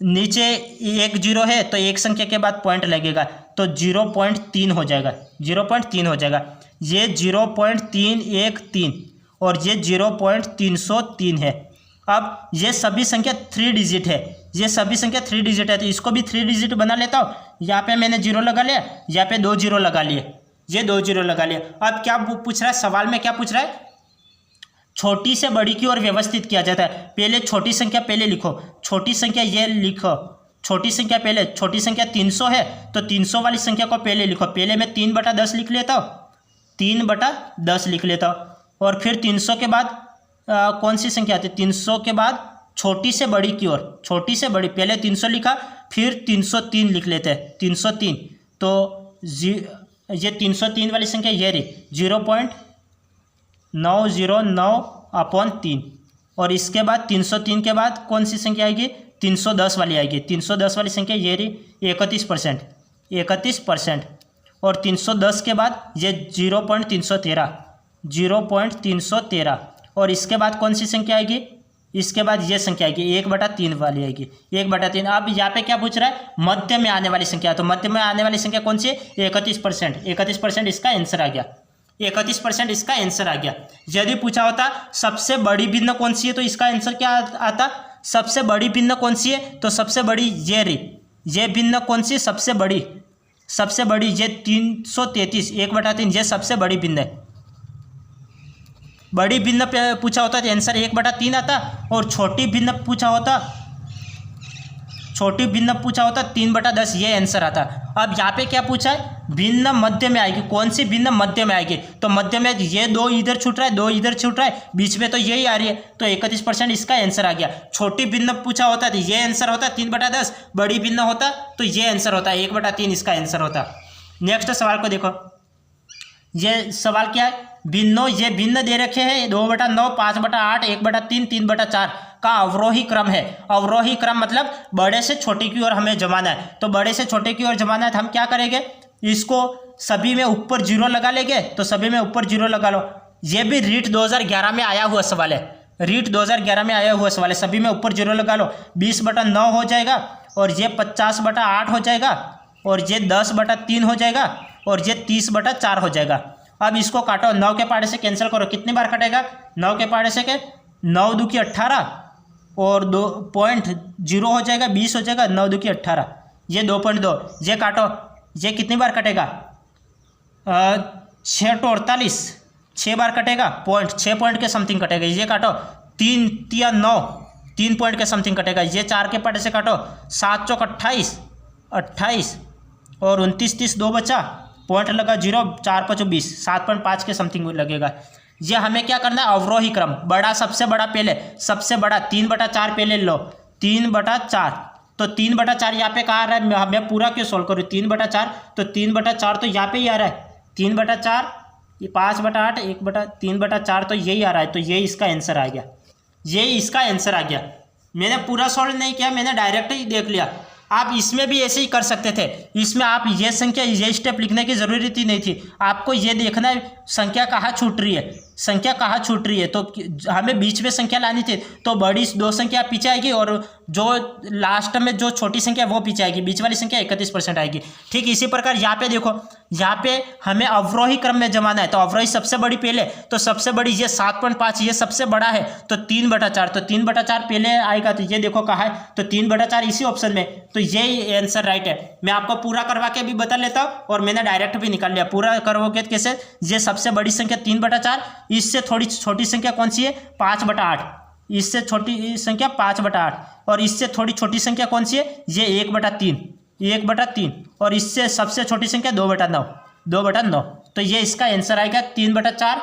नीचे 1 जीरो है तो 1 संख्या के बाद पॉइंट लगेगा तो 0.3 हो जाएगा, 0.3 हो जाएगा। ये 0.313 और ये 0.303 है। अब ये सभी संख्या 3 डिजिट है, ये सभी संख्या 3 डिजिट है तो इसको भी 3 डिजिट बना लेता हूँ। यहाँ पे मैंने 0 लगा लिया, यहाँ पे 2 जीरो लगा लिए, ये 2 जीरो लगा लिया। अब क्या पूछ रहा है सवाल में, क्या पूछ रहा है? छोटी से बड़ी की ओर व्यवस्थित किया जाता है। पहले छोटी संख्या पहले लिखो, छोटी संख्या ये लिखो, छोटी संख्या पहले, छोटी संख्या 300 है तो 300 वाली संख्या को पहले लिखो। पहले मैं 3/10 लिख लेता हूँ, 3/10 लिख लेता हूँ। और फिर 300 के बाद कौन सी संख्या आती है? 300 के बाद छोटी से बड़ी की ओर, छोटी से बड़ी, पहले 300 लिखा फिर 303 लिख लेते हैं, 303। तो ये 303 वाली संख्या ये रही 0.909/3। और इसके बाद 303 के बाद कौन सी संख्या आएगी? 310 वाली आएगी। 310 वाली संख्या ये रही 31%, 31%। और 310 के बाद ये 0.313, 0.313। और इसके बाद कौन सी संख्या आएगी? इसके बाद ये संख्या आएगी 1/3 वाली आएगी, 1/3। अब यहाँ पे क्या पूछ रहा है? मध्य में आने वाली संख्या। तो मध्य में आने वाली संख्या कौन सी है? 31%, 31% इसका आंसर आ गया, 31% इसका आंसर आ गया। यदि पूछा होता सबसे बड़ी भिन्न कौन सी है तो इसका आंसर क्या आता? सबसे बड़ी भिन्न कौन सी है? तो सबसे बड़ी ये रही, ये भिन्न कौन सी? सबसे बड़ी, सबसे बड़ी ये 333, 1/3, ये सबसे बड़ी भिन्न है। बड़ी भिन्न पूछा होता तो आंसर 1/3 आता। और छोटी भिन्न पूछा होता, छोटी भिन्न पूछा होता 3/10, ये आंसर आता। अब यहाँ पे क्या पूछा है? भिन्न मध्य में आएगी। कौन सी भिन्न मध्य में आएगी? तो मध्य में ये 2 इधर छूट रहा है, 2 इधर छूट रहा है, बीच में तो यही आ रही है तो 31% इसका आंसर आ गया। छोटी भिन्न पूछा होता तो ये आंसर होता 3/10, बड़ी भिन्न होता तो ये आंसर होता 1/3 इसका आंसर होता। नेक्स्ट सवाल को देखो, ये सवाल क्या है? भिन्नों, ये भिन्न दे रखे हैं 2/9, 5/8, 1/3, 3/4 का अवरोही क्रम है। अवरोही क्रम मतलब बड़े से छोटे की ओर हमें जमाना है। तो बड़े से छोटे की ओर जमाना है तो हम क्या करेंगे? इसको सभी में ऊपर 0 लगा लेंगे, तो सभी में ऊपर 0 लगा लो। ये भी रीट 2011 में आया हुआ सवाल है, रीट 2011 में आया हुआ सवाल है। सभी में ऊपर 0 लगा लो, 20/9 हो जाएगा और ये 50/8 हो जाएगा और ये 10/3 हो जाएगा और ये 30/4 हो जाएगा। अब इसको काटो, 9 के पहाड़े से कैंसिल करो, कितनी बार कटेगा? 9 के पहाड़े से के 9 2 की 18 और 2.0 हो जाएगा, 20 हो जाएगा, 9 2 की 18, ये 2.2, ये काटो, ये कितनी बार कटेगा? 6 तो 48, 6 बार कटेगा, 6 पॉइंट के समथिंग कटेगा। ये काटो, 3 या 9, 3 पॉइंट के समथिंग कटेगा। ये 4 के पहाड़े से काटो, 7 चौक 28, 28 और 29 30, 2 बचा, पॉइंट लगा 0, 4 5 20, 7.5 के समथिंग लगेगा। ये हमें क्या करना है? अवरोही क्रम, बड़ा सबसे बड़ा पहले, सबसे बड़ा 3/4 पहले लो, 3/4। तो 3/4 यहाँ पे कहाँ आ रहा है? मैं पूरा क्यों सोल्व करूँ? 3/4, तो 3/4 तो यहाँ पे ही आ रहा है, 3/4, ये 5/8, 3/4 तो यही आ रहा है। तो ये इसका आंसर आ गया, ये इसका आंसर आ गया। मैंने पूरा सोल्व नहीं किया, मैंने डायरेक्ट ही देख लिया। आप इसमें भी ऐसे ही कर सकते थे, इसमें आप ये संख्या, ये स्टेप लिखने की ज़रूरत ही नहीं थी। आपको ये देखना है संख्या कहाँ छूट रही है, संख्या कहाँ छूट रही है। तो हमें बीच में संख्या लानी थी, तो बड़ी 2 संख्या पीछे आएगी और जो लास्ट में जो छोटी संख्या वो पीछे आएगी, बीच वाली संख्या 31% आएगी। ठीक इसी प्रकार यहाँ पे देखो, यहाँ पे हमें अवरोही क्रम में जमाना है। तो अवरोही सबसे बड़ी पहले, तो सबसे बड़ी ये 7.5, ये सबसे बड़ा है तो 3/4, तो 3/4 पहले आएगा। तो ये देखो कहाँ है? तो 3/4 इसी ऑप्शन में, तो यही आंसर राइट है। मैं आपको पूरा करवा के भी बता लेता हूँ और मैंने डायरेक्ट भी निकाल लिया। पूरा करवाओगे कैसे? ये सबसे बड़ी संख्या 3/4, इससे थोड़ी छोटी संख्या कौन सी है? 5/8, इससे छोटी संख्या 5/8 और इससे थोड़ी छोटी संख्या कौन सी है? ये 1/3, 1/3 और इससे सबसे छोटी संख्या 2/9, 2/9। तो ये इसका आंसर आएगा 3/4,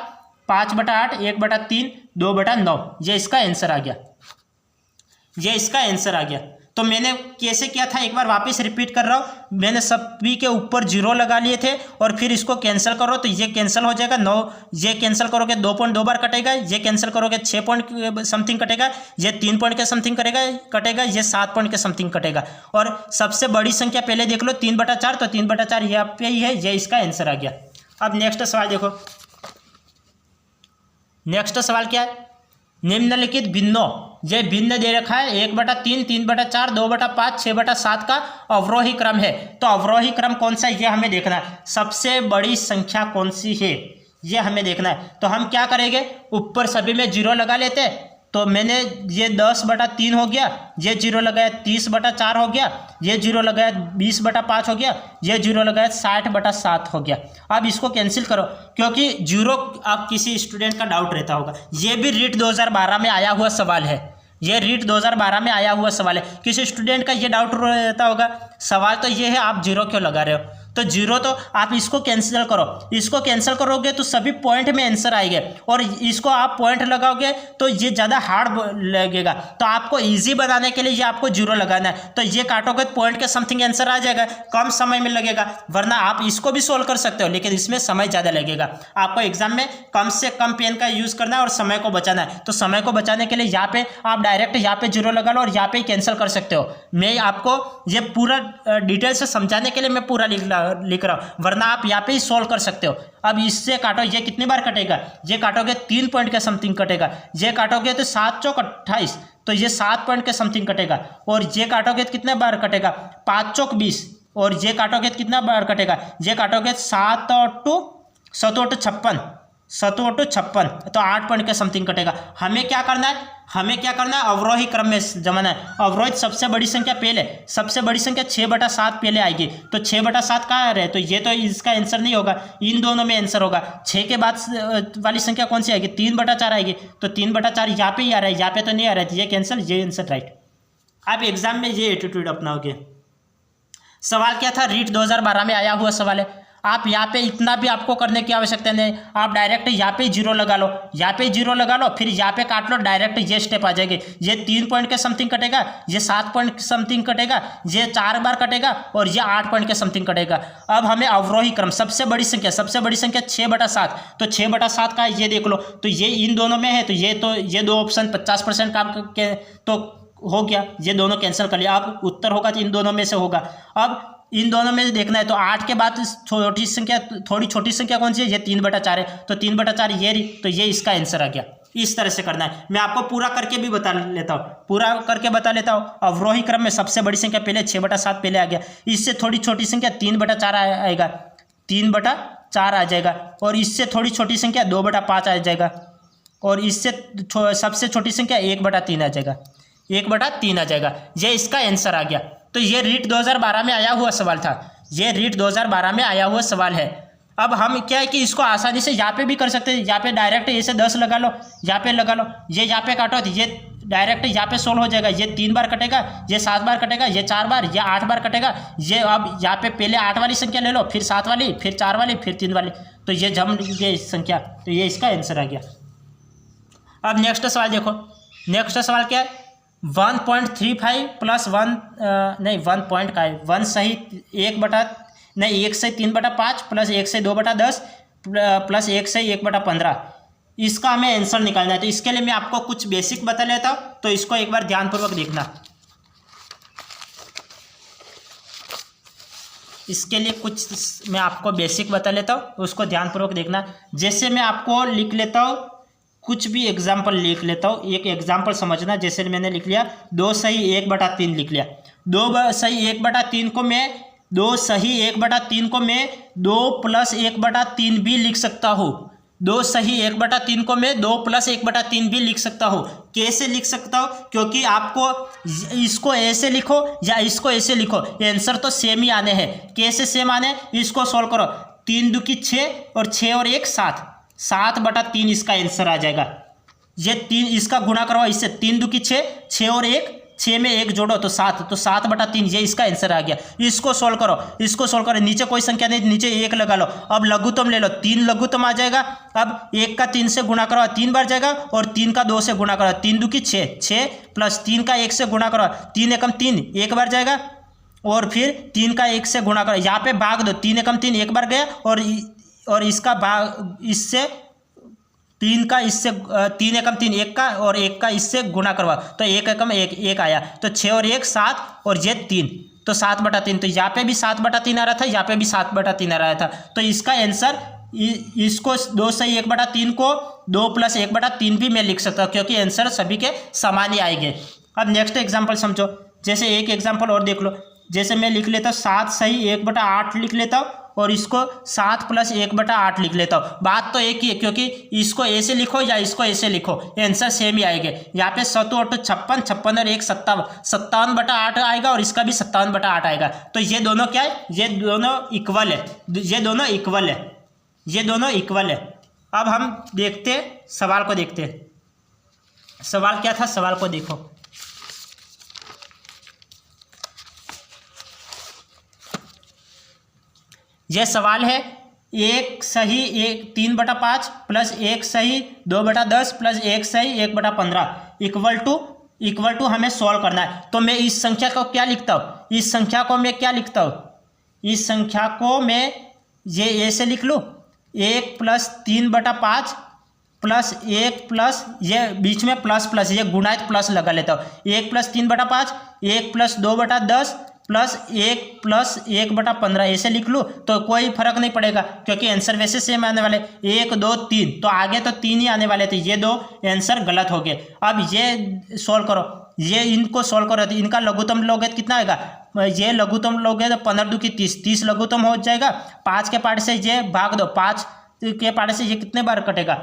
5/8, 1/3, 2/9। ये इसका आंसर आ गया, ये इसका आंसर आ गया। तो मैंने कैसे किया था एक बार वापस रिपीट कर रहा हूँ। मैंने सभी के ऊपर 0 लगा लिए थे और फिर इसको कैंसिल करो तो ये कैंसिल हो जाएगा। 9 ये कैंसिल करोगे 2.2 बार कटेगा, ये कैंसिल करोगे 6 पॉइंट समथिंग कटेगा, ये 3 पॉइंट के समथिंग कटेगा, ये 7 पॉइंट के समथिंग कटेगा। और सबसे बड़ी संख्या पहले देख लो 3/4, तो 3/4 यहाँ पे ही है, ये इसका आंसर आ गया। अब नेक्स्ट सवाल देखो, नेक्स्ट सवाल क्या है, निम्नलिखित भिन्नों, ये भिन्न दे रखा है 1/3, 3/4, 2/5, 6/7 का अवरोही क्रम है। तो अवरोही क्रम कौन सा है ये हमें देखना है, सबसे बड़ी संख्या कौन सी है ये हमें देखना है। तो हम क्या करेंगे, ऊपर सभी में 0 लगा लेते हैं। तो मैंने ये 10/3 हो गया, ये 0 लगाया 30/4 हो गया, ये 0 लगाया 20/5 हो गया, ये 0 लगाया 60/7 हो गया। अब इसको कैंसिल करो, क्योंकि 0 अब किसी स्टूडेंट का डाउट रहता होगा। ये भी रीट 2012 में आया हुआ सवाल है, ये रीट 2012 में आया हुआ सवाल है। किसी स्टूडेंट का ये डाउट रहता होगा, सवाल तो ये है आप 0 क्यों लगा रहे हो। तो 0 तो आप इसको कैंसिल करो, इसको कैंसिल करोगे तो सभी पॉइंट में आंसर आएंगे, और इसको आप पॉइंट लगाओगे तो ये ज़्यादा हार्ड लगेगा। तो आपको इजी बनाने के लिए ये आपको 0 लगाना है। तो ये काटोगे तो पॉइंट के समथिंग आंसर आ जाएगा, कम समय में लगेगा। वरना आप इसको भी सोल्व कर सकते हो, लेकिन इसमें समय ज़्यादा लगेगा। आपको एग्जाम में कम से कम पेन का यूज़ करना है और समय को बचाना है। तो समय को बचाने के लिए यहाँ पे आप डायरेक्ट यहाँ पे 0 लगा लो और यहाँ पे ही कैंसिल कर सकते हो। मैं आपको ये पूरा डिटेल से समझाने के लिए मैं पूरा लिख रहा हूँ, वरना आप यहाँ पे ही सोल्व कर सकते हो। अब इससे काटो, ये कितनी बार कटेगा, ये काटोगे 3 पॉइंट के समथिंग कटेगा, ये काटोगे तो 7 चौक 28, तो ये 7 पॉइंट के समथिंग कटेगा। और ये काटोगे तो कितने बार कटेगा, 5 चौक 20, और ये काटोगे तो कितना बार कटेगा, ये काटोगे 7 और 56, 56, तो 8 पॉइंट के समथिंग कटेगा। हमें क्या करना है, हमें क्या करना है, अवरोही क्रम में जमाना है। अवरोहित सबसे बड़ी संख्या पहले, सबसे बड़ी संख्या 6/7 पहले आएगी। तो 6/7 कहाँ आ रहा है, तो ये तो इसका आंसर नहीं होगा, इन दोनों में आंसर होगा। 6 के बाद वाली संख्या कौन सी आएगी, 3/4 आएगी। तो 3/4 यहाँ पे ही आ रहा है, यहाँ पे तो नहीं आ रहा है, ये कैंसिल, ये आंसर राइट। आप एग्जाम में ये एटीट्यूड अपनाओगे। सवाल क्या था, रीट 2012 में आया हुआ सवाल है। आप यहाँ पे इतना भी आपको करने की आवश्यकता नहीं, आप डायरेक्ट यहाँ पे 0 लगा लो, यहाँ पे 0 लगा लो, फिर यहाँ पे काट लो, डायरेक्ट ये स्टेप आ जाएगी। ये 3 पॉइंट के समथिंग कटेगा, ये 7 पॉइंट के समथिंग कटेगा, ये 4 बार कटेगा, और ये 8 पॉइंट के समथिंग कटेगा। अब हमें अवरोही क्रम, सबसे बड़ी संख्या 6/7, तो 6/7 का ये देख लो, तो ये इन दोनों में है, तो ये दो ऑप्शन 50% काम के तो हो गया, ये दोनों कैंसिल कर लिया। अब उत्तर होगा तो इन दोनों में से होगा। अब इन दोनों में देखना है, तो 8 के बाद छोटी संख्या, थोड़ी छोटी संख्या कौन सी है, ये 3/4 है, तो 3/4 ये रही, तो ये इसका आंसर आ गया। इस तरह से करना है। मैं आपको पूरा करके भी बता लेता हूँ, पूरा करके बता लेता हूँ। अवरोही क्रम में सबसे बड़ी संख्या पहले 6/7 पहले आ गया, इससे थोड़ी छोटी संख्या 3/4 आएगा, 3/4 आ जाएगा, और इससे थोड़ी छोटी संख्या 2/5 आ जाएगा, और इससे सबसे छोटी संख्या 1/3 आ जाएगा, 1/3 आ जाएगा। ये इसका आंसर आ गया। तो ये रीट 2012 में आया हुआ सवाल था, ये रीट 2012 में आया हुआ सवाल है। अब हम क्या है कि इसको आसानी से यहाँ पे भी कर सकते हैं, यहाँ पे डायरेक्ट ऐसे 10 लगा लो, यहाँ पे लगा लो, ये यहाँ पे काटो तो ये डायरेक्ट यहाँ पे सोल्व हो जाएगा। ये 3 बार कटेगा, ये 7 बार कटेगा, ये 4 बार, ये 8 बार कटेगा। ये अब यहाँ पे पहले 8 वाली संख्या ले लो, फिर 7 वाली, फिर 4 वाली, फिर 3 वाली, तो ये जम ये संख्या, तो ये इसका आंसर आ गया। अब नेक्स्ट सवाल देखो, नेक्स्ट सवाल क्या है, 1.35 प्लस 1 नहीं 1 पॉइंट का है, 1 सही 1 से 3/5 प्लस 1 से 2/10 प्लस 1 से 1/15, इसका हमें आंसर निकालना है। तो इसके लिए मैं आपको कुछ बेसिक बता लेता हूँ, तो इसको एक बार ध्यानपूर्वक देखना। इसके लिए कुछ मैं आपको बेसिक बता लेता हूँ, उसको ध्यानपूर्वक देखना। जैसे मैं आपको लिख लेता हूँ, कुछ भी एग्जाम्पल लिख लेता हूँ, एक एग्जाम्पल समझना। जैसे मैंने लिख लिया 2 सही 1/3 लिख लिया, 2 सही 1/3 को मैं 2 सही 1/3 को मैं 2 प्लस 1/3 भी लिख सकता हूँ। 2 सही 1/3 को मैं 2 प्लस 1/3 भी लिख सकता हूँ। कैसे लिख सकता हूँ, क्योंकि आपको इसको ऐसे लिखो या इसको ऐसे लिखो, आंसर तो सेम ही आने हैं। कैसे सेम आने, इसको सोल्व करो, 3 2 की 6 और 6 और 1 7, 7/3 इसका आंसर आ जाएगा। ये 3 इसका गुणा करो इससे, 3 2 की 6, 6 और 1, 6 में 1 जोड़ो तो 7, तो 7/3 ये इसका आंसर आ गया। इसको सोल्व करो, इसको सोल्व करो, नीचे कोई संख्या नहीं, नीचे 1 लगा लो। अब लघुत्तम ले लो, 3 लघुत्तम आ जाएगा। अब 1 का 3 से गुणा करो, 3 बार जाएगा, और 3 का 2 से गुणा करो, 3 2 की 6, 6 प्लस 3 का 1 से गुणा करो, 3 एकम 3 एक बार जाएगा, और फिर 3 का 1 से गुणा करो, यहाँ पे भाग दो, 3 एकम 3 एक बार गया, और इसका भाग इससे 3 का इससे 3 एकम 3 1 का, और 1 का इससे गुणा करवा, तो 1 एकम 1 1 आया, तो 6 और 1 7, और ये 3, तो 7/3। तो यहाँ पे भी 7/3 आ रहा था, यहाँ पे भी 7/3 आ रहा था, तो इसका आंसर इसको 2 सही 1/3 को 2 + 1/3 भी मैं लिख सकता हूँ, क्योंकि आंसर सभी के समान ही आएंगे। अब नेक्स्ट एग्जाम्पल समझो। जैसे एक एग्जाम्पल और देख लो। जैसे मैं लिख लेता हूँ 7 सही 1/8 लिख लेता हूँ, और इसको 7 + 1/8 लिख लेता हूँ। बात तो एक ही है, क्योंकि इसको ऐसे लिखो या इसको ऐसे लिखो, आंसर सेम ही आएंगे। यहाँ पे 7 और 56, 56 और 1 57, 57/8 आएगा, और इसका भी 57/8 आएगा। तो ये दोनों क्या है, ये दोनों इक्वल है, ये दोनों इक्वल है, ये दोनों इक्वल है। अब हम देखते सवाल को, देखते सवाल क्या था, सवाल को देखो। यह सवाल है 1 सही 3/5 + 1 सही 2/10 + 1 सही 1/15 इक्वल टू हमें सॉल्व करना है। तो मैं इस संख्या को क्या लिखता हूँ, इस संख्या को मैं क्या लिखता हूँ, इस संख्या को मैं ये ऐसे लिख लूँ, 1 + 3/5 + 1 प्लस ये बीच में प्लस ये गुणायत प्लस लगा लेता हूँ। 1 + 3/5, 1 + 2/10 + 1 + 1/15 ऐसे लिख लूँ तो कोई फर्क नहीं पड़ेगा, क्योंकि आंसर वैसे सेम आने वाले 1 2 3, तो आगे तो 3 ही आने वाले थे, ये 2 आंसर गलत हो गए। अब ये सॉल्व करो, ये इनको सॉल्व करो तो इनका लघुत्तम लोगे तो कितना आएगा, ये लघुत्तम लोगे तो 15 × 2 = 30, 30 लघुत्तम हो जाएगा। 5 के पार्ट से ये भाग दो, 5 के पार्ट से ये कितने बार कटेगा,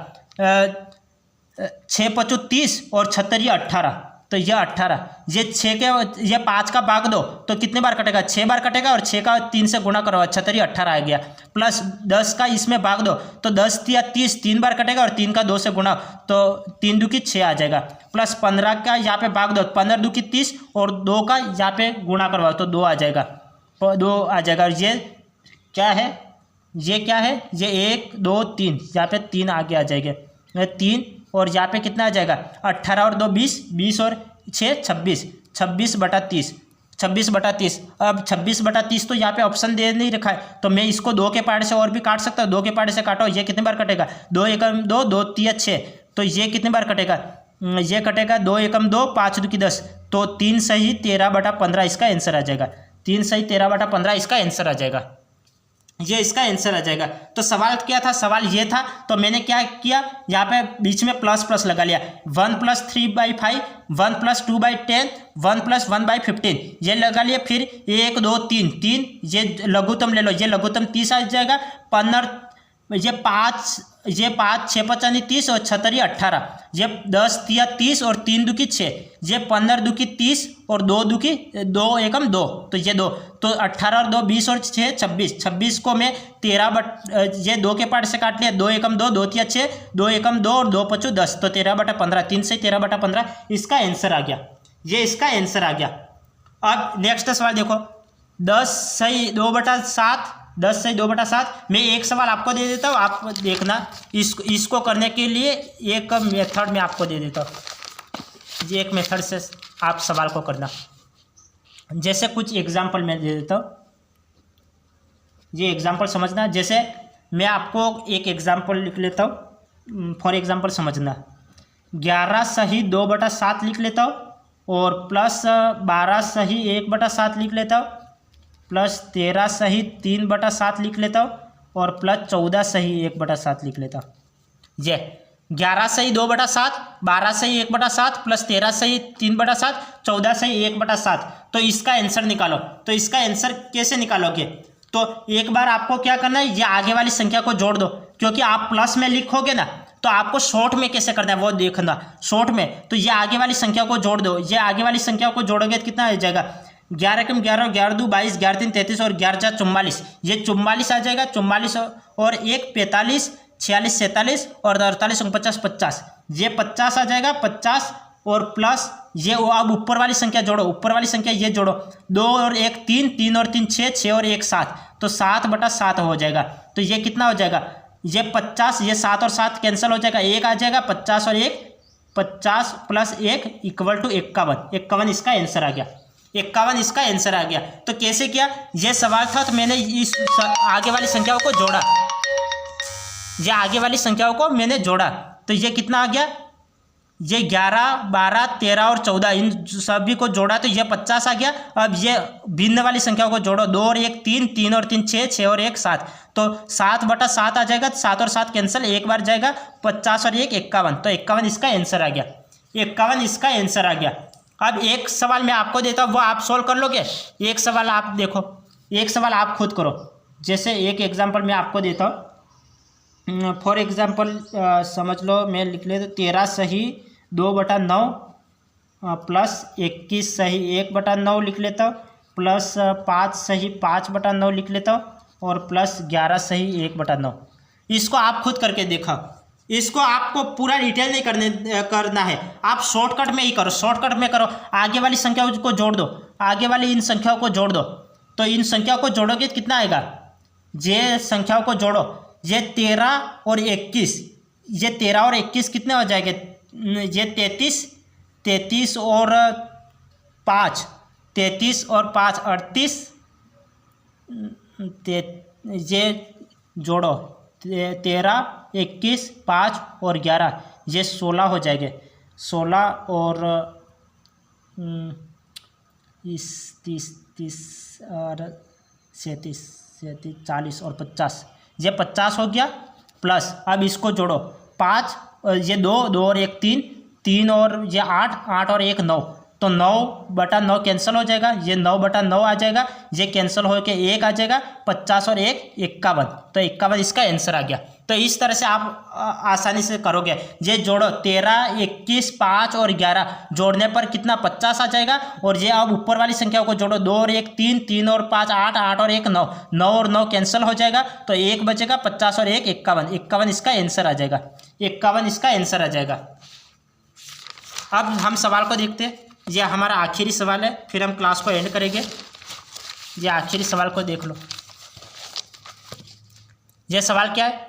6 × 5 = 30 और 76 × 18, तो यह 18। ये 6 के ये 5 का भाग दो तो कितने बार कटेगा, 6 बार कटेगा, और 6 का 3 से गुणा करो, 76 × 18 आ गया। प्लस 10 का इसमें भाग दो तो 10 × 30 3 बार कटेगा, और 3 का 2 से गुणा तो 3 × 2 = 6 आ जाएगा। प्लस 15 का यहाँ पे भाग दो, 15 × 2 = 30, और 2 का यहाँ पे गुणा करवाओ तो 2 आ जाएगा, 2 आ जाएगा। और ये क्या है, ये क्या है, ये 1 2 3, यहाँ पे 3 आगे आ जाएगा, 3, और यहाँ पे कितना आ जाएगा, 18 और 2 20, 20 और 6 26, 26/30, 26/30। अब 26/30 तो यहाँ पे ऑप्शन दे नहीं रखा है, तो मैं इसको 2 के पार्ट से और भी काट सकता हूँ। 2 के पार्ट से काटो, ये कितने बार कटेगा, 2 एकम 2, 2 3 6, तो ये कितने बार कटेगा, ये कटेगा 2 एकम 2, 5 × 2 = 10, तो 3 सही 13/15 इसका आंसर आ जाएगा। 3 सही 13/15 इसका आंसर आ जाएगा, ये इसका आंसर आ जाएगा। तो सवाल क्या था, सवाल ये था, तो मैंने क्या किया, यहाँ पे बीच में प्लस लगा लिया। 1 + 3/5, 1 + 2/10, 1 + 1/15 ये लगा लिया। फिर 1 2 3 3, ये लघुत्तम ले लो, ये लघुत्तम 30 आ जाएगा। 15 ये 5 6 × 5 = 30 और 76 × 18, ये 10 × 30 और 3 × 2 = 6, ये 15 × 2 = 30 और 2 × 2 एकम 2, तो ये 2, तो 18 और 2 20 और 6 26, 26 को मैं 13 ये 2 के पार्ट से काट लिया, 2 एकम 2, 2 × 6, 2 एकम 2 और 2 × 5 = 10, तो 13/15, 3 से 13/15 इसका आंसर आ गया, ये इसका आंसर आ गया। अब नेक्स्ट सवाल देखो, 10 सही 2/7, 10 सही 2/7। मैं एक सवाल आपको दे देता हूँ, आप देखना, इसको करने के लिए एक मेथड में आपको दे देता हूँ, ये एक मेथड से आप सवाल को करना। जैसे कुछ एग्जाम्पल मैं दे देता हूँ, ये एग्जाम्पल समझना। जैसे मैं आपको एक एग्जाम्पल लिख लेता हूँ, फॉर एग्जाम्पल समझना। 11 सही 2/7 लिख लेता हूँ, और प्लस 12 सही 1/7 लिख लेता हूँ, प्लस 13 सही 3/7 लिख लेता हूँ, और प्लस 14 सही 1/7 लिख लेता हूँ। ये 11 सही 2/7, 12 सही 1/7, प्लस 13 सही 3/7, 14 सही 1/7। तो इसका आंसर निकालो। तो इसका आंसर कैसे निकालोगे, तो एक बार आपको क्या करना है, ये आगे वाली संख्या को जोड़ दो, क्योंकि आप प्लस में लिखोगे ना, तो आपको शॉर्ट में कैसे करना है वो देखना। शॉर्ट में तो ये आगे वाली संख्या को जोड़ दो, ये आगे वाली संख्या को जोड़ोगे तो कितना आ जाएगा, 11 × 11, 11 × 2 22, 11 × 3 33 और 11 × 4 44, ये 44 आ जाएगा। 44 और 1 45, 46 47 और 48 49 50, ये 50 आ जाएगा। 50 और प्लस ये अब ऊपर वाली संख्या जोड़ो, ऊपर वाली संख्या ये जोड़ो, 2 और 1 3, 3 और 3 6, 6 और 1 7, तो 7/7 हो जाएगा। तो ये कितना हो जाएगा, ये 50, ये 7 और 7 कैंसिल हो जाएगा, 1 आ जाएगा। 50 और 1 50 प्लस 1 = 51, 51 इसका आंसर आ गया, 51 इसका आंसर आ गया। तो कैसे किया, ये सवाल था तो मैंने इस आगे वाली संख्याओं को जोड़ा, ये आगे वाली संख्याओं को मैंने जोड़ा, तो ये कितना आ गया, ये 11, 12, 13 और 14 इन सभी को जोड़ा तो ये 50 आ गया। अब ये भिन्न वाली संख्याओं को जोड़ो, 2 और 1 3, 3 और 3 6, 6 और 1 7, तो 7/7 आ जाएगा। 7 और 7 कैंसिल, एक बार जाएगा, 50 और 1 51, तो 51 इसका आंसर आ गया। 51 इसका आंसर आ गया। अब एक सवाल मैं आपको देता हूँ, वो आप सोल्व कर लोगे। एक सवाल आप देखो, एक सवाल आप खुद करो। जैसे एक एग्जाम्पल मैं आपको देता हूँ, फॉर एग्जाम्पल समझ लो, मैं लिख ले तो 13 सही 2/9 प्लस 21 सही 1/9 लिख लेता हूँ, प्लस 5 सही 5/9 लिख लेता हूँ, और प्लस 11 सही 1/9। इसको आप खुद करके देखो। इसको आपको पूरा डिटेल नहीं करना है, आप शॉर्टकट में ही करो, शॉर्टकट में करो। आगे वाली संख्याओं को जोड़ दो, आगे वाली इन संख्याओं को जोड़ दो, तो इन संख्याओं को जोड़ोगे तो कितना आएगा। ये संख्याओं को जोड़ो, ये 13 और 21, ये 13 और 21 कितने हो जाएंगे, ये 33 और 5, 33 और 5 38, ये जोड़ो 13, 21, 5 और 11, ये 16 हो जाएंगे। 16 और 30 और 37, 40 और 50, ये 50 हो गया। प्लस अब इसको जोड़ो 5, ये 2 और 1 3, 3 और ये 8 और 1 9, तो 9/9 कैंसिल हो जाएगा, ये 9/9 आ जाएगा, ये कैंसिल होकर 1 आ जाएगा। 50 और 1 51, तो 51 इसका आंसर आ गया। तो इस तरह से आप आसानी से करोगे। ये जोड़ो 13, 21, 5 और 11 जोड़ने पर कितना 50 आ जाएगा। और ये अब ऊपर वाली संख्याओं को जोड़ो, 2 और 1 3, 3 और 5 8, 8 और 1 9, 9 और 9 कैंसिल हो जाएगा, तो 1 बचेगा। 50 और 1 51, 51 इसका आंसर आ जाएगा। 51 इसका आंसर आ जाएगा। अब हम सवाल को देखते हैं, ये हमारा आखिरी सवाल है, फिर हम क्लास को एंड करेंगे। ये आखिरी सवाल को देख लो। ये सवाल क्या है,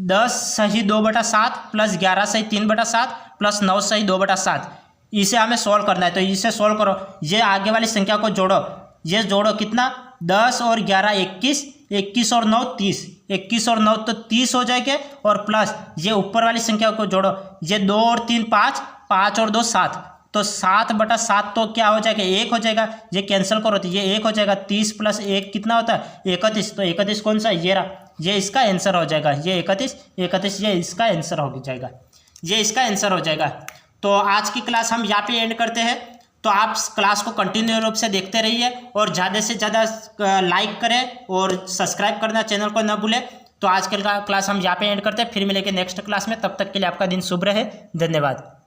10 सही 2/7 प्लस 11 सही 3/7 प्लस 9 सही 2/7, इसे हमें सोल्व करना है। तो इसे सोल्व करो, ये आगे वाली संख्या को जोड़ो, ये जोड़ो कितना 10 और 11 21, 21 और 9 30, 21 और 9 तो 30 हो जाएंगे। और प्लस ये ऊपर वाली संख्या को जोड़ो, ये 2 और 3 5, 5 और 2 7, तो 7/7 तो क्या हो जाएगा 1 हो जाएगा, ये कैंसिल करो तो ये 1 हो जाएगा। 30 प्लस 1 कितना होता है 31, तो 31 कौन सा ये रहा, ये इसका आंसर हो जाएगा। ये 31 ये इसका आंसर हो जाएगा, ये इसका आंसर हो जाएगा। तो आज की क्लास हम यहाँ पे एंड करते हैं। तो आप क्लास को कंटिन्यू रूप से देखते रहिए और ज़्यादा से ज़्यादा लाइक करें और सब्सक्राइब करना चैनल को न भूलें। तो आज की क्लास हम यहाँ पे एंड करते हैं, फिर मिलेंगे नेक्स्ट क्लास में। तब तक के लिए आपका दिन शुभ रहे, धन्यवाद।